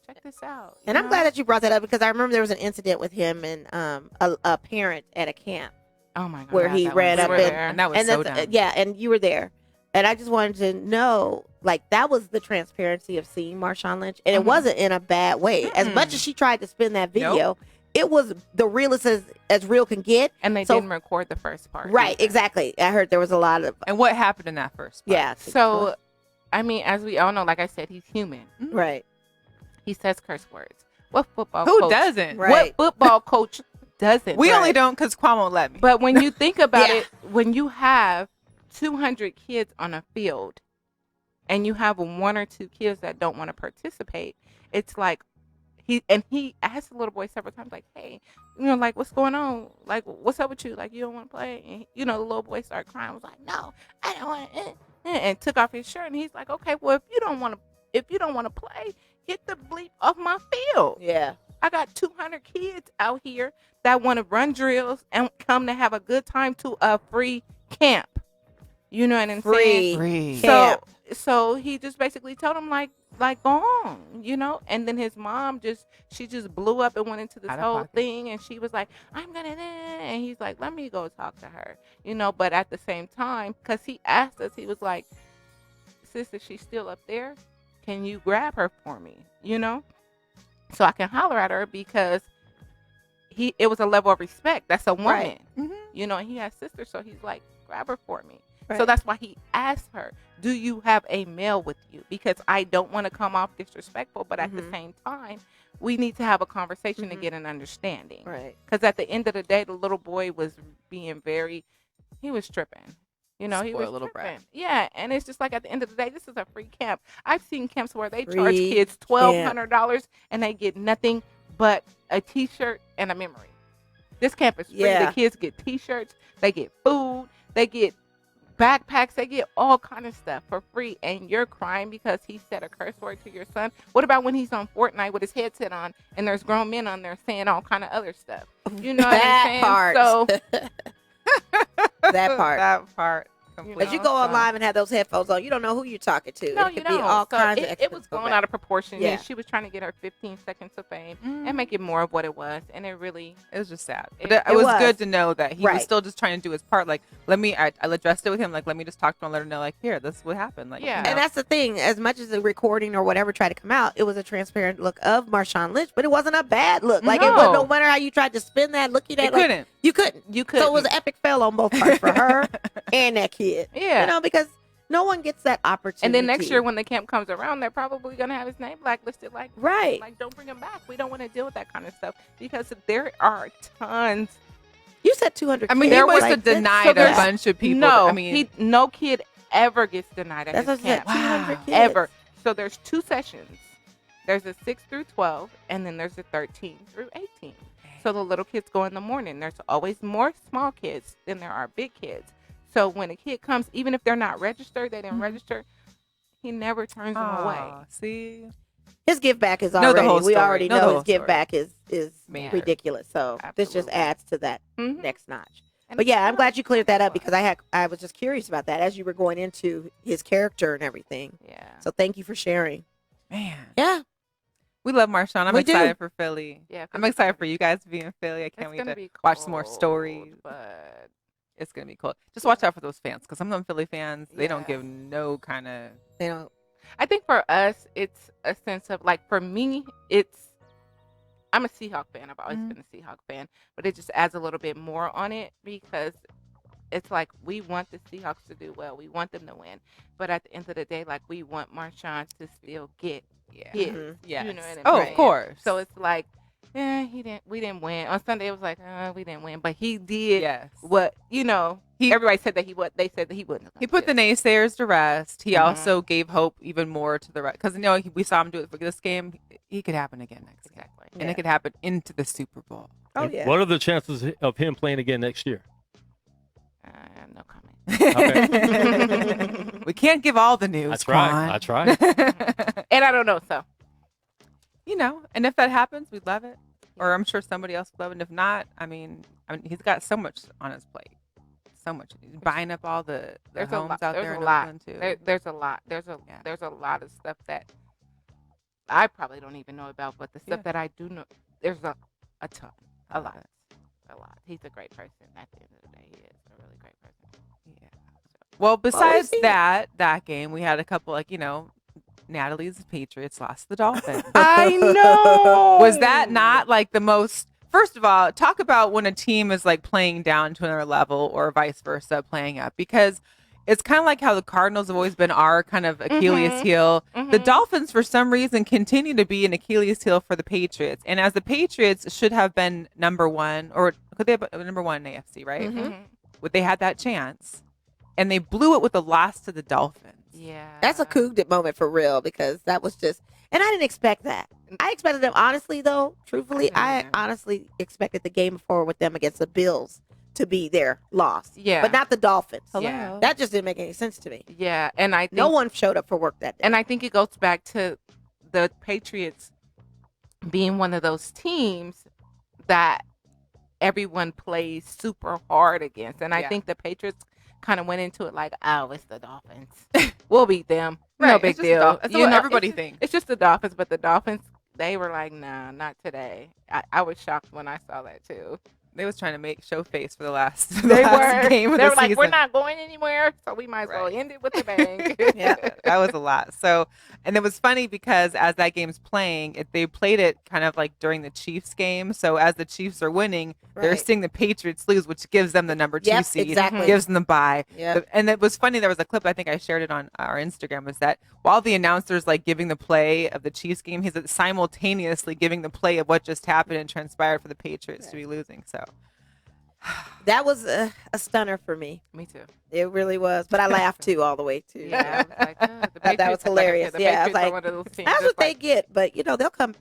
check this out. And I'm glad that you brought that up because I remember there was an incident with him and a parent at a camp. oh my God, where he that ran was- up we were and- there. And that was And so that's- dumb. yeah, and you were there. And I just wanted to know, like, that was the transparency of seeing Marshawn Lynch. And it wasn't in a bad way. As much as she tried to spin that video, it was the realest as real can get. And they So- didn't record the first part. Right, either. exactly. I heard there was a lot of, And what happened in that first part? yeah. So, I mean, as we all know, like I said, he's human. right. He says curse words. What football Who coach? doesn't? Right. What football coach doesn't? We Right. only don't because Quan won't let me. But when you think about Yeah. it, when you have 200 kids on a field and you have one or two kids that don't want to participate, it's like he asked the little boy several times, like, hey, like, what's going on? Like, what's up with you? Like, you don't want to play? And, the little boy started crying. Was like, no, I don't want to. And took off his shirt. And he's like, okay, well, if you don't want to play, get the bleep off my field. Yeah. I got 200 kids out here that want to run drills and come to have a good time to a free camp. You know what I'm saying? Free camp. So he just basically told him like go on, and then his mom she just blew up and went into this whole thing, and she was like, I'm gonna, and he's like, let me go talk to her, but at the same time, because he asked us, he was like, sister, she's still up there, can you grab her for me, so I can holler at her, because it was a level of respect. That's a woman, right. And he has sisters, so he's like, grab her for me. Right. So that's why he asked her, do you have a male with you? Because I don't want to come off disrespectful, but at the same time, we need to have a conversation to get an understanding. Right. Because at the end of the day, the little boy was being he was tripping. He was little tripping. brat. Yeah, and it's just like at the end of the day, this is a free camp. I've seen camps where they Free charge kids $1,200 and they get nothing but a T-shirt and a memory. This camp is free. Yeah. The kids get T-shirts, they get food, they get backpacks, they get all kind of stuff for free, and you're crying because he said a curse word to your son. What about when he's on Fortnite with his headset on and there's grown men on there saying all kind of other stuff? You know what I'm saying? Part. So that part. That part. But you go online and have those headphones on, you don't know who you're talking to. No, it you could be don't. all So kinds of it was blown out of proportion. Yeah. And she was trying to get her 15 seconds of fame and make it more of what it was, and it was just sad. It- But it it was was. good to know that he Right. was still just trying to do his part. Like, I addressed it with him. Like, let me just talk to him and let her know, like, here, this is what happened. Like, Yeah. And that's the thing. As much as the recording or whatever tried to come out, it was a transparent look of Marshawn Lynch, but it wasn't a bad look. Like, it was, no matter how you tried to spin that, looking at it couldn't. you couldn't. You could. So it was an epic fail on both parts for her and that kid. Yeah. Because no one gets that opportunity. And then next year when the camp comes around, they're probably going to have his name blacklisted. Like, Right. Like, don't bring him back. We don't want to deal with that kind of stuff because there are tons. You said 200 I mean, kids. there was like, a denied so a there's- bunch of people. No, I mean, no kid ever gets denied at That's his what I said. camp. 200 kids. Ever. So there's 2 sessions. There's a 6 through 12, and then there's a 13 through 18. So the little kids go in the morning. There's always more small kids than there are big kids. So when a kid comes, even if they're not registered, they didn't register, he never turns them away. See, His give back is Know already. the whole We story. already Know the know whole his give story. back is Man. ridiculous. So this just Absolutely. adds to that Mhm. next notch. And But yeah, I'm it's glad you cleared that up because I was just curious about that as you were going into his character and everything. Yeah. So thank you for sharing. man, Yeah. we love Marshawn. I'm We do. excited for Philly. Yeah, I'm excited for you guys to be in Philly. I can't It's wait gonna to be watch some more cold, stories. But It's gonna be cool. Just watch out for those fans, because some of them Philly fans, they don't Yeah. give no kind of. They don't. I think for us, it's a sense of like, for me, I'm a Seahawk fan. I've always been a Seahawk fan, but it just adds a little bit more on it because it's like we want the Seahawks to do well. We want them to win. But at the end of the day, like, we want Marshawn to still get his. Mhm. Yes. You know what I'm Oh, saying? of course. So it's like, we didn't win. On Sunday, it was like, we didn't win. But he did yes. what, everybody said that they said that he wouldn't. He put the naysayers to rest. He Mhm. also gave hope even more to the rest, because we saw him do it for this game. He could happen again next game, Exactly. and it could happen into the Super Bowl. Oh And yeah. What are the chances of him playing again next year? No comment. We can't give all the news. I tried. Quan. And I don't know, so. And if that happens, we'd love it. Or I'm sure somebody else would love it. And if not, I mean, he's got so much on his plate. So much. He's buying up all the There's a homes lot. out There's there a in lot. Oakland too. There's a lot. There's a lot of stuff that I probably don't even know about, but the stuff that I do know, there's a ton, a lot. He's a great person. At the end of the day, he is a really great person. Yeah. Well, besides see. that game, we had a couple, Natalie's Patriots lost the Dolphins. I know. Was that not like the most? First of all, talk about when a team is like playing down to another level or vice versa, playing up, because it's kind of like how the Cardinals have always been our kind of Achilles heel. The Dolphins, for some reason, continue to be an Achilles heel for the Patriots. And as the Patriots should have been number one, or could they have been number one in AFC, right? But they had that chance, and they blew it with a loss to the Dolphins. Yeah. That's a Coug'd moment for real because that was just, And I didn't expect that. I expected them, honestly, though, truthfully, I honestly expected the game before with them against the Bills to be their loss. Yeah. But not the Dolphins. Yeah. That just didn't make any sense to me. Yeah, and I think, No one showed up for work that day. and I think it goes back to the Patriots being one of those teams that everyone plays super hard against. And I Yeah. think the Patriots kind of went into it like, oh, it's the Dolphins. We'll beat them. No Right, big it's just the deal. Dolphins. That's what everybody it's, thinks. It's just the Dolphins, but the Dolphins, they were like, nah, not today. I was shocked when I saw that too. They was trying to show face for the last, They were. game of They the were like, we're season. not going anywhere, so we might as well Right. end it with a bang. Yeah. That was a lot. So, and it was funny because as that game's playing, they played it kind of like during the Chiefs game. So as the Chiefs are winning, they're Right. seeing the Patriots lose, which gives them the number 2 Yep, seed, exactly. gives them the bye. Yep. And it was funny. There was a clip, I think I shared it on our Instagram, was that while the announcer's like giving the play of the Chiefs game, he's simultaneously giving the play of what just happened and transpired for the Patriots to be losing. So That was a stunner for me. Me too. It really was. But I laughed too all the way too. Yeah, I was like, the Thought that was Patriots- like I said, hilarious. the Yeah, I was Patriots are like, one of those teams That's that's what they like, get. But they'll come.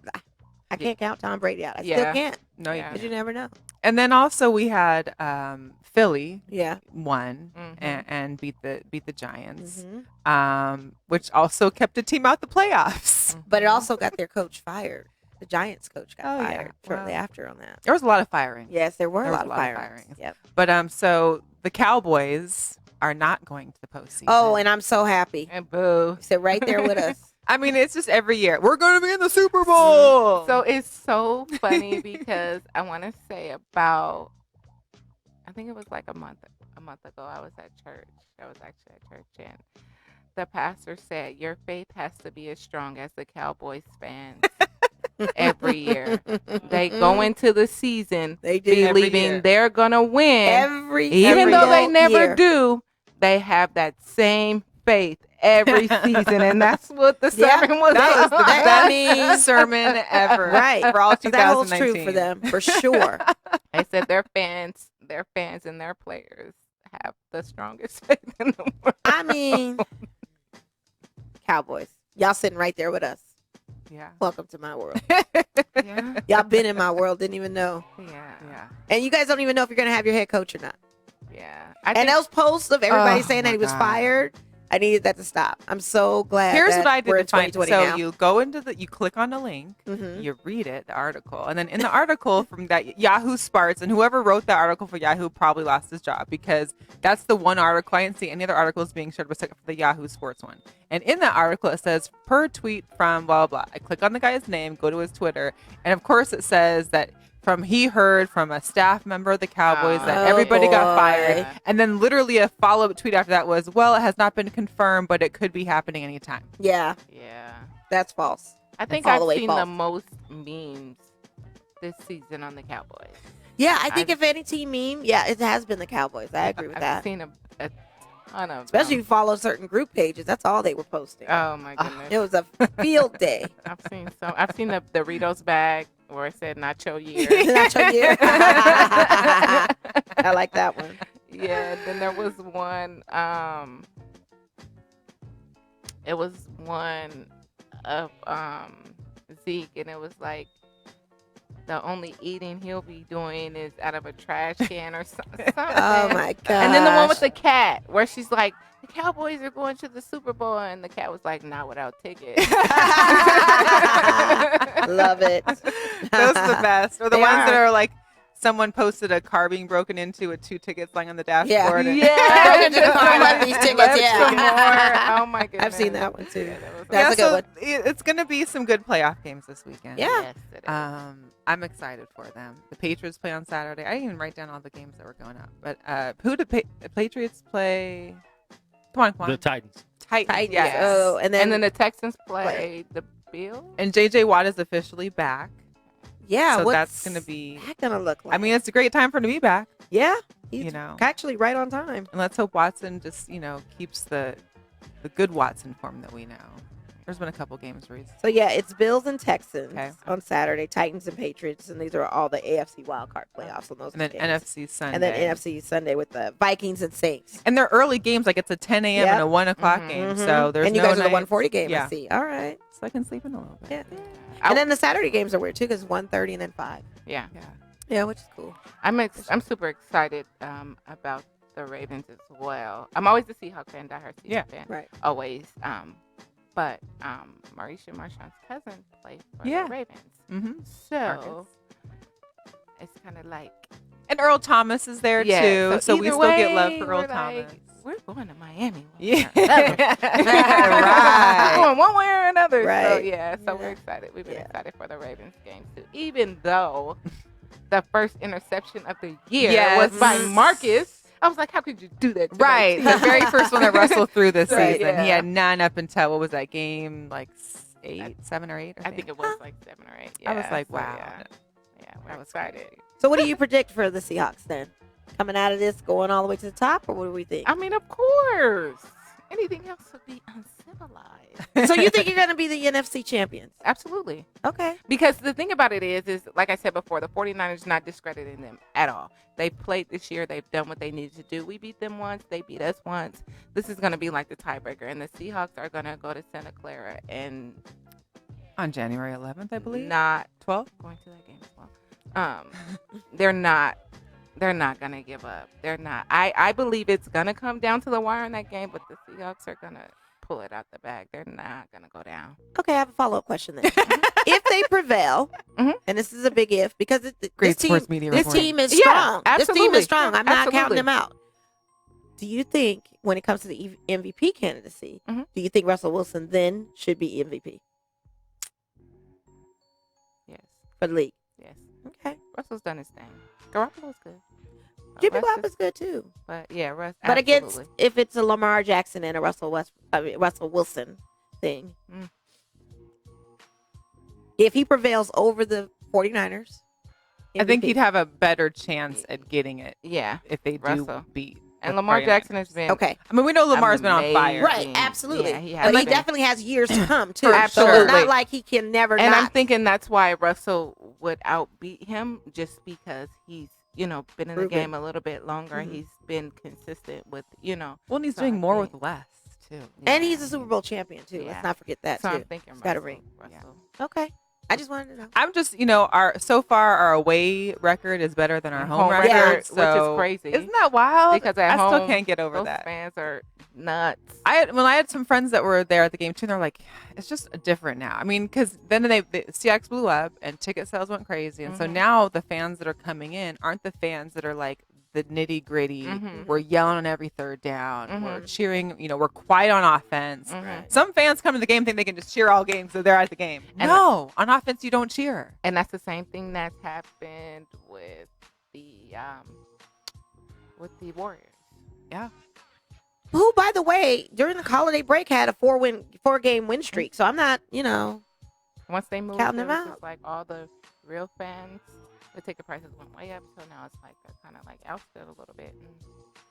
I can't count Tom Brady out. I still Yeah. can't. no, you Yeah. Because you never know. And then also we had Philly Yeah. won Mhm. and beat the Giants, Mhm. which also kept a team out the playoffs. But it also got their coach fired. The Giants coach got Oh, yeah. fired shortly Wow. after on that. There was a lot of firing. Yes, there were There a was lot of firings. firings. Yep. But so the Cowboys are not going to the postseason. Oh, and I'm so happy. and boo. You sit right there with us. I mean, it's just every year we're going to be in the Super Bowl. So it's so funny because I want to say about, I think it was like a month ago, I was at church. I was actually at church, and the pastor said, your faith has to be as strong as the Cowboys fans. Every year they go into the season They do. believing they're gonna win, Every even though they single never year. do. They have that same faith every season, and that's what the Yeah, sermon was. that was the about. That best means- sermon ever. Right. For all That holds 2019. true for them, for sure. I said their fans and their players have the strongest faith in the world. I mean, Cowboys. Y'all sitting right there with us. Yeah. Welcome to my world. Yeah, Y'all been in my world, didn't even know. yeah, Yeah. And you guys don't even know if you're going to have your head coach or not. yeah. And those posts of everybody Oh, saying that my he was God. fired, I needed that to stop. I'm so glad. Here's that what I did we're to in find. 2020 So now. you go into you click on a link, Mhm. you read it, the article, and then in the article from that Yahoo Sparts, and whoever wrote the article for Yahoo probably lost his job because that's the one article. I didn't see any other articles being shared except for the Yahoo Sports one. And in that article, it says per tweet from blah blah blah. I click on the guy's name, go to his Twitter, and of course it says that. He heard from a staff member of the Cowboys that Oh, everybody got boy. fired. And then literally a follow-up tweet after that was, well, it has not been confirmed, but it could be happening anytime. Yeah, Yeah. that's false. I think all I've the way seen the false. most memes this season on the Cowboys. Yeah, I think I've- if any team meme, yeah, it has been the Cowboys. I agree with I've that. seen a ton of Especially if them. you follow certain group pages. That's all they were posting. Oh my goodness. It was a field day. I've seen the Doritos bag where it said "Nacho Year." Not your year. I like that one. Yeah. Then there was one. It was one of Zeke, and it was like the only eating he'll be doing is out of a trash can or something. Oh my god. And then the one with the cat, where she's like, the Cowboys are going to the Super Bowl, and the cat was like, not without tickets. Love it. Those are the best. Or the They ones that are. are like someone posted a car being broken into with 2 tickets lying on the Yeah. dashboard. and- Yeah, Broken into the car, left these tickets, Left yeah. some more. Oh my goodness. I've seen that one too. Yeah, that was That's a good one. It's going to be some good playoff games this weekend. Yeah. Yes, it is. I'm excited for them. The Patriots play on Saturday. I didn't even write down all the games that were going up. But who do the Patriots play? Come on. The Titans. Titans. Titans. Yes. Oh, and then the Texans play the Bills. And J.J. Watt is officially back. yeah, so what's that's going to be... that gonna look like? I mean, it's a great time for him to be back. yeah, he's you know. actually right on time. And let's hope Watson just, keeps the good Watson form that we know. There's been a couple games recently. So yeah, it's Bills and Texans Okay. on Saturday, Titans and Patriots, and these are all the AFC wildcard playoffs on those. And then games. NFC Sunday. And then NFC Sunday with the Vikings and Saints. And they're early games, like it's a 10 a.m. and a 1 o'clock game. So there's and you no guys are the nights. 140 game. Yeah. I see. All right. So I can sleep in a little bit. Yeah. And then the Saturday games are weird too, because 1:30 and then 5. Yeah. Yeah. Yeah, which is cool. I'm super excited about the Ravens as well. I'm always a Seahawks fan, diehard Seahawks fan. Right. Always. But Marshawn's cousin plays for Yeah. the Ravens. Mm-hmm. So it's kind of like And Earl Thomas is there too. So we either still get love way, for Earl we're Thomas. like, we're going to Miami. Yeah. Right. Going one way or another. So Right. yeah, so we're excited. We've been excited for the Ravens game too. Even though the first interception of the year was by Marcus. I was like, how could you do that to my Right. team? The very first one that Russell threw this Right, season. He yeah. had 9 up until, what was that game? Like 7 or 8? I think it was like 7 or 8. Yeah, I was like, so wow. Yeah, we're That was excited. crazy. So what do you predict for the Seahawks then? Coming out of this, going all the way to the top, or what do we think? I mean, of course. Anything else would be uncivilized. So you think you're going to be the NFC champions? Absolutely. Okay. Because the thing about it is like I said before, the 49ers not discrediting them at all. They played this year. They've done what they needed to do. We beat them once. They beat us once. This is going to be like the tiebreaker. And the Seahawks are going to go to Santa Clara and On January 11th, I believe. not 12th? going to that game as well. They're not going to give up. They're not. I believe it's going to come down to the wire in that game, but the Seahawks are going to pull it out the bag. They're not going to go down. Okay, I have a follow-up question then. If they prevail, Mhm. and this is a big if, because Great this team, sports media this reporting. team is Yeah, strong. This team absolutely. is strong. I'm not counting Absolutely. them out. Do you think, when it comes to the MVP candidacy, Mhm. do you think Russell Wilson then should be MVP Yes. for the league? Yes. Okay. Russell's done his thing. Garoppolo's good. Jimmy Russ Garoppolo's good too. But yeah, Russ. But against, absolutely. if it's a Lamar Jackson and a Russell Wilson thing, Mm. if he prevails over the 49ers, I think MVP. he'd have a better chance at getting it Yeah. if they do Russell. beat. And the Lamar 49ers. Jackson has been Okay. I mean, we know Lamar's been on amazing. fire. Right, absolutely. Yeah, he but has he been. definitely has years to come too. So Absolutely. it's not like he can never And not. I'm thinking that's why Russell would outbeat him, just because he's been in the Proven. game a little bit longer. Mhm. He's been consistent with Well, and he's So doing I more think- with less, too. And he's a Super Bowl champion too. Yeah. Let's not forget that So too. I'm thinking He's got a Russell. ring. Russell. Okay. I just wanted to know. I'm just, so far our away record is better than our home record. record, which is So crazy. Isn't that wild? Because at I still home, can't get over Those that. fans are nuts. I had some friends that were there at the game too, and they're like, it's just different now. I mean, because then the CX blew up and ticket sales went crazy, and so Mhm. now the fans that are coming in aren't the fans that are like the nitty gritty. Mhm. We're yelling on every third down. Mhm. We're cheering. We're quiet on offense. Mhm. Some fans come to the game think they can just cheer all game, so they're at the game. And- No, on offense you don't cheer. And that's the same thing that's happened with the Warriors. Yeah. Who, by the way, during the holiday break had a 4-game win streak. So I'm not, Once they moved, Counting it them was out. just like all the real fans, the ticket prices went way up. So now it's like they're kind of like ousted a little bit. and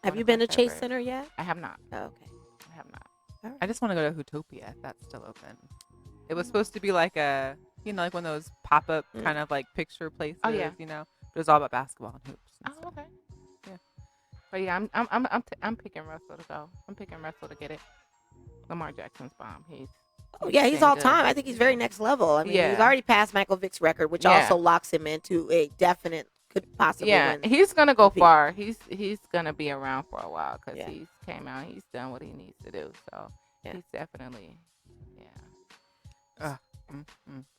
Have going you been to back Chase over. Center yet? I have not. Oh, okay. I have not. I just want to go to Hootopia if that's still open. It was supposed to be like a, like one of those pop-up kind of like picture places. Oh, yeah. But it was all about basketball and hoops. And Oh, stuff. okay. Yeah. But yeah, I'm picking Russell to go. I'm picking Russell to get it. Lamar Jackson's bomb. Oh, yeah, he's been all good. time. I think he's very next level. I mean, Yeah. he's already passed Michael Vick's record, which Yeah. also locks him into a definite, could possibly Yeah, win. he's gonna go MVP. far. He's gonna be around for a while because Yeah. he's came out. He's done what he needs to do. So Yeah. he's definitely,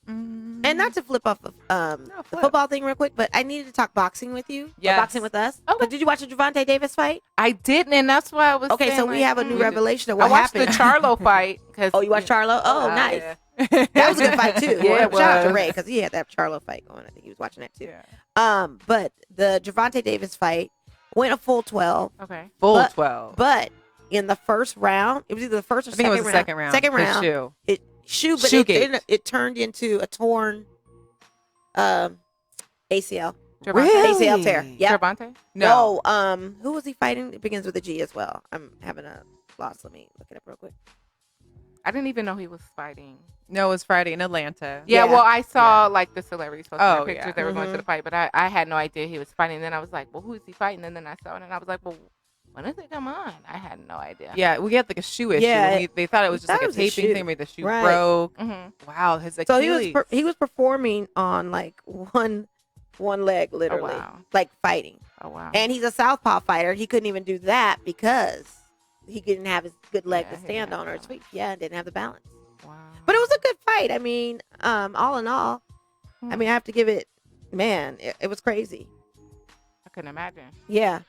And not to flip off of the flip. football thing real quick, but I needed to talk boxing with you. Or Yes. boxing with us. Okay. But did you watch the Javante Davis fight? I didn't, and that's why I was. Okay, saying, so we like, have a new revelation of I what watched happened. the Charlo fight. Cause, Oh, you watched Charlo? Oh, Wow. nice. Yeah. That was a good fight too. Yeah, it Shout out to was. Ray because he had that Charlo fight going. I think he was watching that too. Yeah. But the Javante Davis fight went a full 12. Okay. Full But- 12. But in the first round, it was either the first or I think second it was round. the second round. Second His round. shoe. But Shoe it, gate. it turned into a torn ACL. Really? ACL tear. Yeah. Gervonta? No. Who was he fighting? It begins with a G as well. I'm having a loss. Let me look it up real quick. I didn't even know he was fighting. No, it was Friday in Atlanta. Yeah. Yeah, well, I saw like the celebrities posting Oh, their pictures. yeah. They were going to the fight, but I had no idea he was fighting. And then I was like, well, who is he fighting? And then I saw it, and I was like, well, when did it come on? I had no idea. Yeah, we had like a shoe issue. Yeah, They thought it was just thought like it a was a taping shoe. thing. Maybe the shoe Right. broke. Mm-hmm. Wow, his So Achilles. he was performing on like one leg, literally, wow. like fighting. Oh, wow. And he's a southpaw fighter. He couldn't even do that because he didn't have his good leg Yeah, to he stand didn't on or have his feet. Yeah, didn't have the balance. wow. But it was a good fight. I mean, all in all, I mean, I have to give it. Man, it was crazy. I couldn't imagine. Yeah.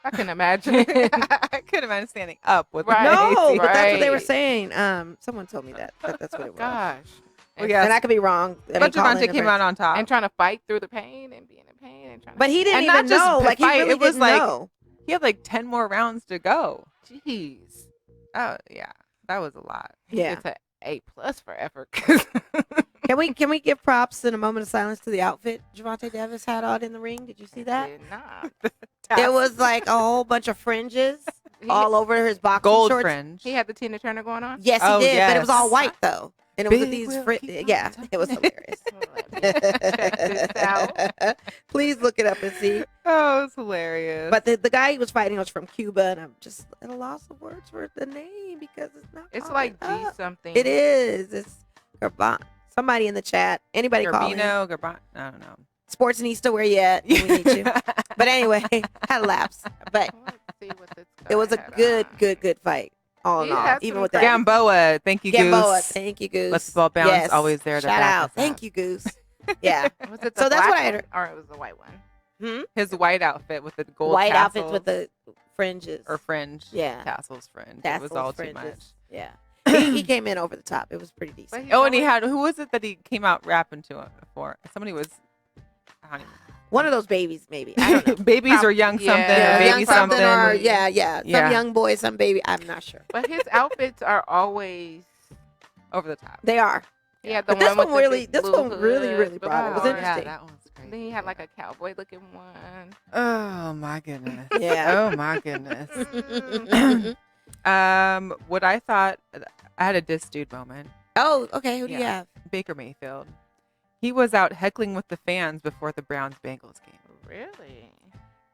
I couldn't imagine. I couldn't imagine standing up with Right. No, but that's what they were Right. saying. Someone told me that's what it was. Gosh. Well, yeah. And I could be wrong. I mean, But call in Javante and came bring- out on top. And trying to fight through the pain and being in pain and trying to. But he didn't And not even just know. Like he fight, really it was didn't like- know. He had like 10 more rounds to go. Jeez. Oh, yeah. That was a lot. Yeah. It's an A+ for effort. 'cause- Can we give props in a moment of silence to the outfit Javante Davis had on in the ring? Did you see that? Did not. It was like a whole bunch of fringes He, all over his boxing Gold shorts. fringe. he had the Tina Turner going on. Yes, he Oh, did, but it was all yes. white though, and it was with Big these. will keep on Yeah, it was turning. hilarious. Let me check this out. Please look it up and see. Oh, it's hilarious. But the guy he was fighting was from Cuba, and I'm just at a loss of words for the name because it's not. It's popping like G up. something. It is. It's Garbon. Somebody in the chat. Anybody call in? Garbino, Garbon. I don't know. Sportsnista, where you at? We need you. But anyway, had a lapse. But Let's see what this it was a guy had good fight. All in He all, had even some with great- that. Gamboa. Thank you, Gamboa, Goose. thank you, Goose. Let's the ball bounce. Yes. Always there to Shout back out. us Thank up. you, Goose. Yeah. on. Was it the So that's what black I had- one, or it was the white one? His white outfit with the gold White tassels outfits with the fringes. or fringe. Yeah. Tassels fringe. Tassels, it was all fringes. too much. Yeah. he came in over the top. It was pretty decent. But Oh, and he always- had, who was it that he came out rapping to him for? Somebody was, I don't even One of those babies, maybe. I don't know. babies or young Yeah. something Yeah, or baby young something, or something. yeah. Some Yeah. young boy, some baby. I'm not sure. But his outfits are always. Over the top. They are. He had the But this one one with the really- big this blue one really, hood, really brought it. It was before. interesting. Yeah, that one's great. Then he had like a cowboy looking one. Oh my goodness. Yeah. Oh my goodness. Mm. What I thought, I had a diss dude moment. Oh, okay. Who do you Yeah. have? Baker Mayfield. He was out heckling with the fans before the Browns Bengals game. Really?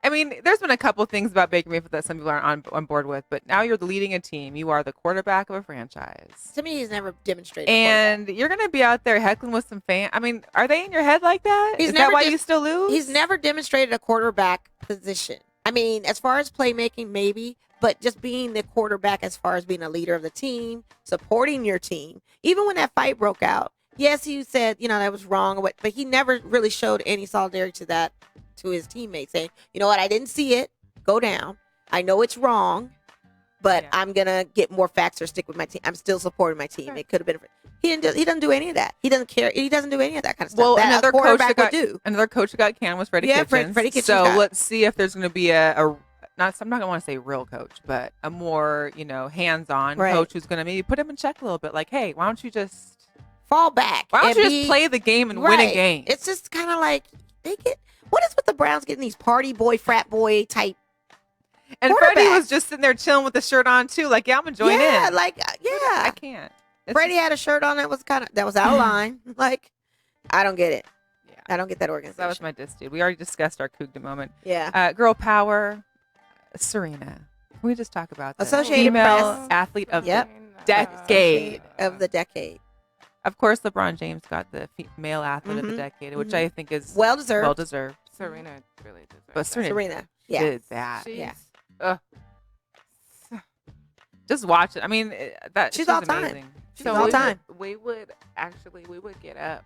I mean, there's been a couple things about Baker Mayfield that some people aren't on board with, but now you're leading a team. You are the quarterback of a franchise. To me, he's never demonstrated. And you're going to be out there heckling with some fans. I mean, are they in your head like that? He's Is that never why did- you still lose? he's never demonstrated a quarterback position. I mean, as far as playmaking, maybe, but just being the quarterback, as far as being a leader of the team, supporting your team. Even when that fight broke out, yes, he said, that was wrong, but he never really showed any solidarity to his teammates, saying, you know what, I didn't see it go down. I know it's wrong, but Yeah. I'm gonna get more facts or stick with my team. I'm still supporting my team. It could have been. He doesn't do any of that. He doesn't care. He doesn't do any of that kind of stuff. Well, that another a coach quarterback that got would do. another coach that got canned was Freddie Yeah, Kitchens. Freddie Kitchens So got- let's see if there's going to be I'm not going to want to say real coach, but a more hands-on Right. coach who's going to maybe put him in check a little bit. Like, hey, why don't you just Fall back. why don't and you be- just play the game and win a Right. game? It's just kind of like they get. What is with the Browns getting these party boy, frat boy type? And Freddie quarterback. was just sitting there chilling with the shirt on too. Like, yeah, I'm gonna join yeah, in. like I yeah. can't. It's Freddie just- had a shirt on that was out of line. Like, I don't get it. Yeah. I don't get that So organization. that was my diss dude. We already discussed our Coug'd moment. yeah. Girl power, Serena. Can we just talk about the Associated female Press. athlete of Yep. the decade? Of the decade, Of course, LeBron James got the male athlete of the Mhm. decade, which Mhm. I think is well deserved. well deserved. Serena really deserves But Serena Serena. Yeah. did that. She's, Yeah. Just watch it. I mean, She's all time. amazing. She's all time. We would get up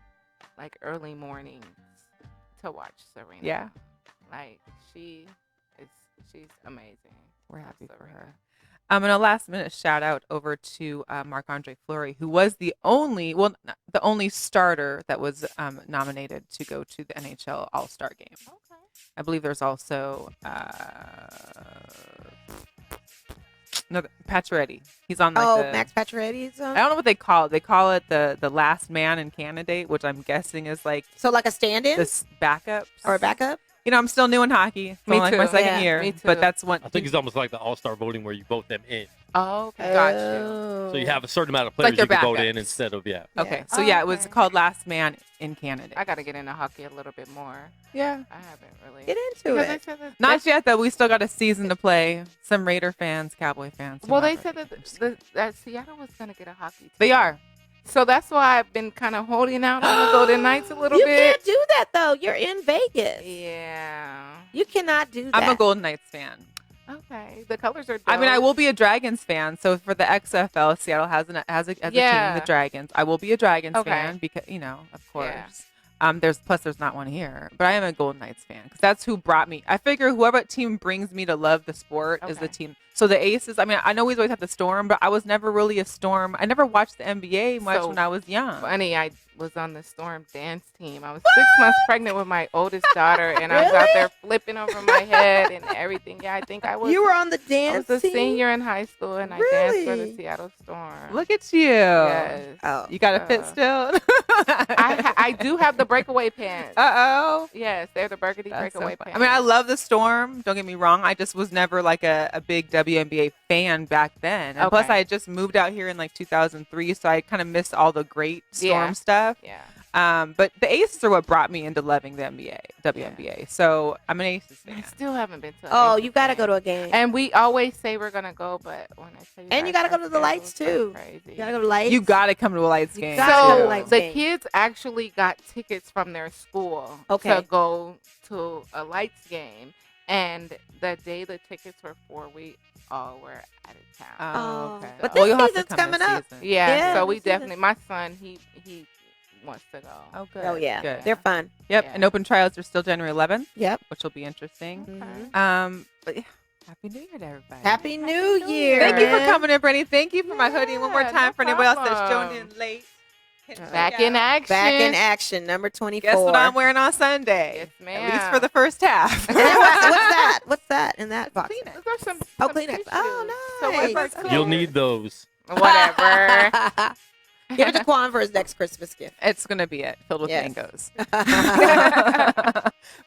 like early mornings to watch Serena. Yeah, Like she's amazing. we're happy for Serena. her. And a last minute shout out over to Marc-Andre Fleury, who was the only starter that was nominated to go to the NHL All-Star game. Okay. I believe there's also Pacioretty. He's on like Max Pacioretty's I don't know what they call it. They call it the last man and candidate, which I'm guessing is like so like a stand-in this backup or a backup. I'm still new in hockey. It's Me only like my too. second Yeah, year, me but too. that's what I think it's almost like the All-Star voting where you vote them in. Oh, okay. Got you. Oh. So you have a certain amount of like players your you can vote in backups. instead of Okay, Yeah. so yeah, it was Okay. called Last Man in Canada. I got to get into hockey a little bit more. Yeah. I haven't really. Get into Because they it. said that Not yet, though. We still got a season to play. Some Raider fans, Cowboy fans. Well, they whomever. said that Seattle was going to get a hockey team. They are. So that's why I've been kind of holding out on the Golden Knights a little You bit. can't do that though. You're in Vegas. Yeah. You cannot do that. I'm a Golden Knights fan. Okay. The colors are dope. I mean, I will be a Dragons fan. So for the XFL, Seattle has a team, the Dragons. I will be a Dragons Okay. fan because of course. Yeah. There's not one here, but I am a Golden Knights fan because that's who brought me. I figure whoever team brings me to love the sport is the Okay. team. So the Aces. I mean, I know we always have the Storm, but I was never really a Storm. I never watched the NBA much So when I was young. Funny, I was on the Storm dance team. I was 6 months pregnant with my oldest daughter, and I was out there flipping over my head and everything. Yeah, I think I was. You were on the I dance was a team? senior in high school, and I danced for the Really? Seattle Storm. Look at you. Yes. Oh. You got a fit still. I do have the breakaway pants. Uh-oh. Yes, they're the burgundy That's so breakaway fun. pants. I mean, I love the Storm. Don't get me wrong. I just was never like a big WNBA fan back then. And plus, Okay. I had just moved out here in like 2003, so I kind of missed all the great Storm Yeah. stuff. Yeah. But the Aces are what brought me into loving the WNBA. So I'm an Aces I fan. still haven't been to. Oh, Aces you got to game. go to a game. And we always say we're gonna go, but when I tell you, And you guys, gotta go our to the Lights, schedule's so too. Crazy. You got to go to Lights. You got to come to a Lights You game. gotta go to So Lights the game. kids actually got tickets from their school Okay. to go to a Lights game, and the day the tickets were for, we all were out of town. Oh, okay. But Well, this you'll have to season's come coming this up. season. Yeah, Yeah, so we this season. definitely. My son, he wants to go. Oh, good. Oh, yeah. Good. They're fun. Yep. Yeah. And open trials are still January 11th, Yep. which will be interesting. Mhm. But yeah, Happy New Year to everybody. Happy New Year. Thank you for man. coming in, Brandee. Thank you for my hoodie one more Yeah, time no for anybody else that's problem. joined in late. Hit us Back up. in action. Back in action, number 24. Guess what I'm wearing on Sunday? Yes, At least ma'am. for the first half. And then what's that? What's that in that box? Kleenex. There's some Oh, some Kleenex. tissues. Oh, So nice. what's our You'll color? need those. Whatever. Give it to Quan for his next Christmas gift. It's going to be it, filled with Yes. mangoes.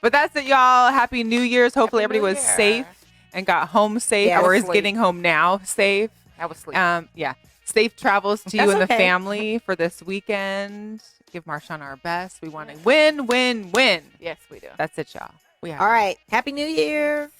But that's it, y'all. Happy New Year's. Hopefully Happy New everybody was Year. safe and got home safe Yeah, or is sleep. getting home now safe. I was sleeping. Yeah. Safe travels to you That's and the okay. family for this weekend. Give Marshawn our best. We want to win, win, win. Yes, we do. That's it, y'all. We have All right. Happy New Year.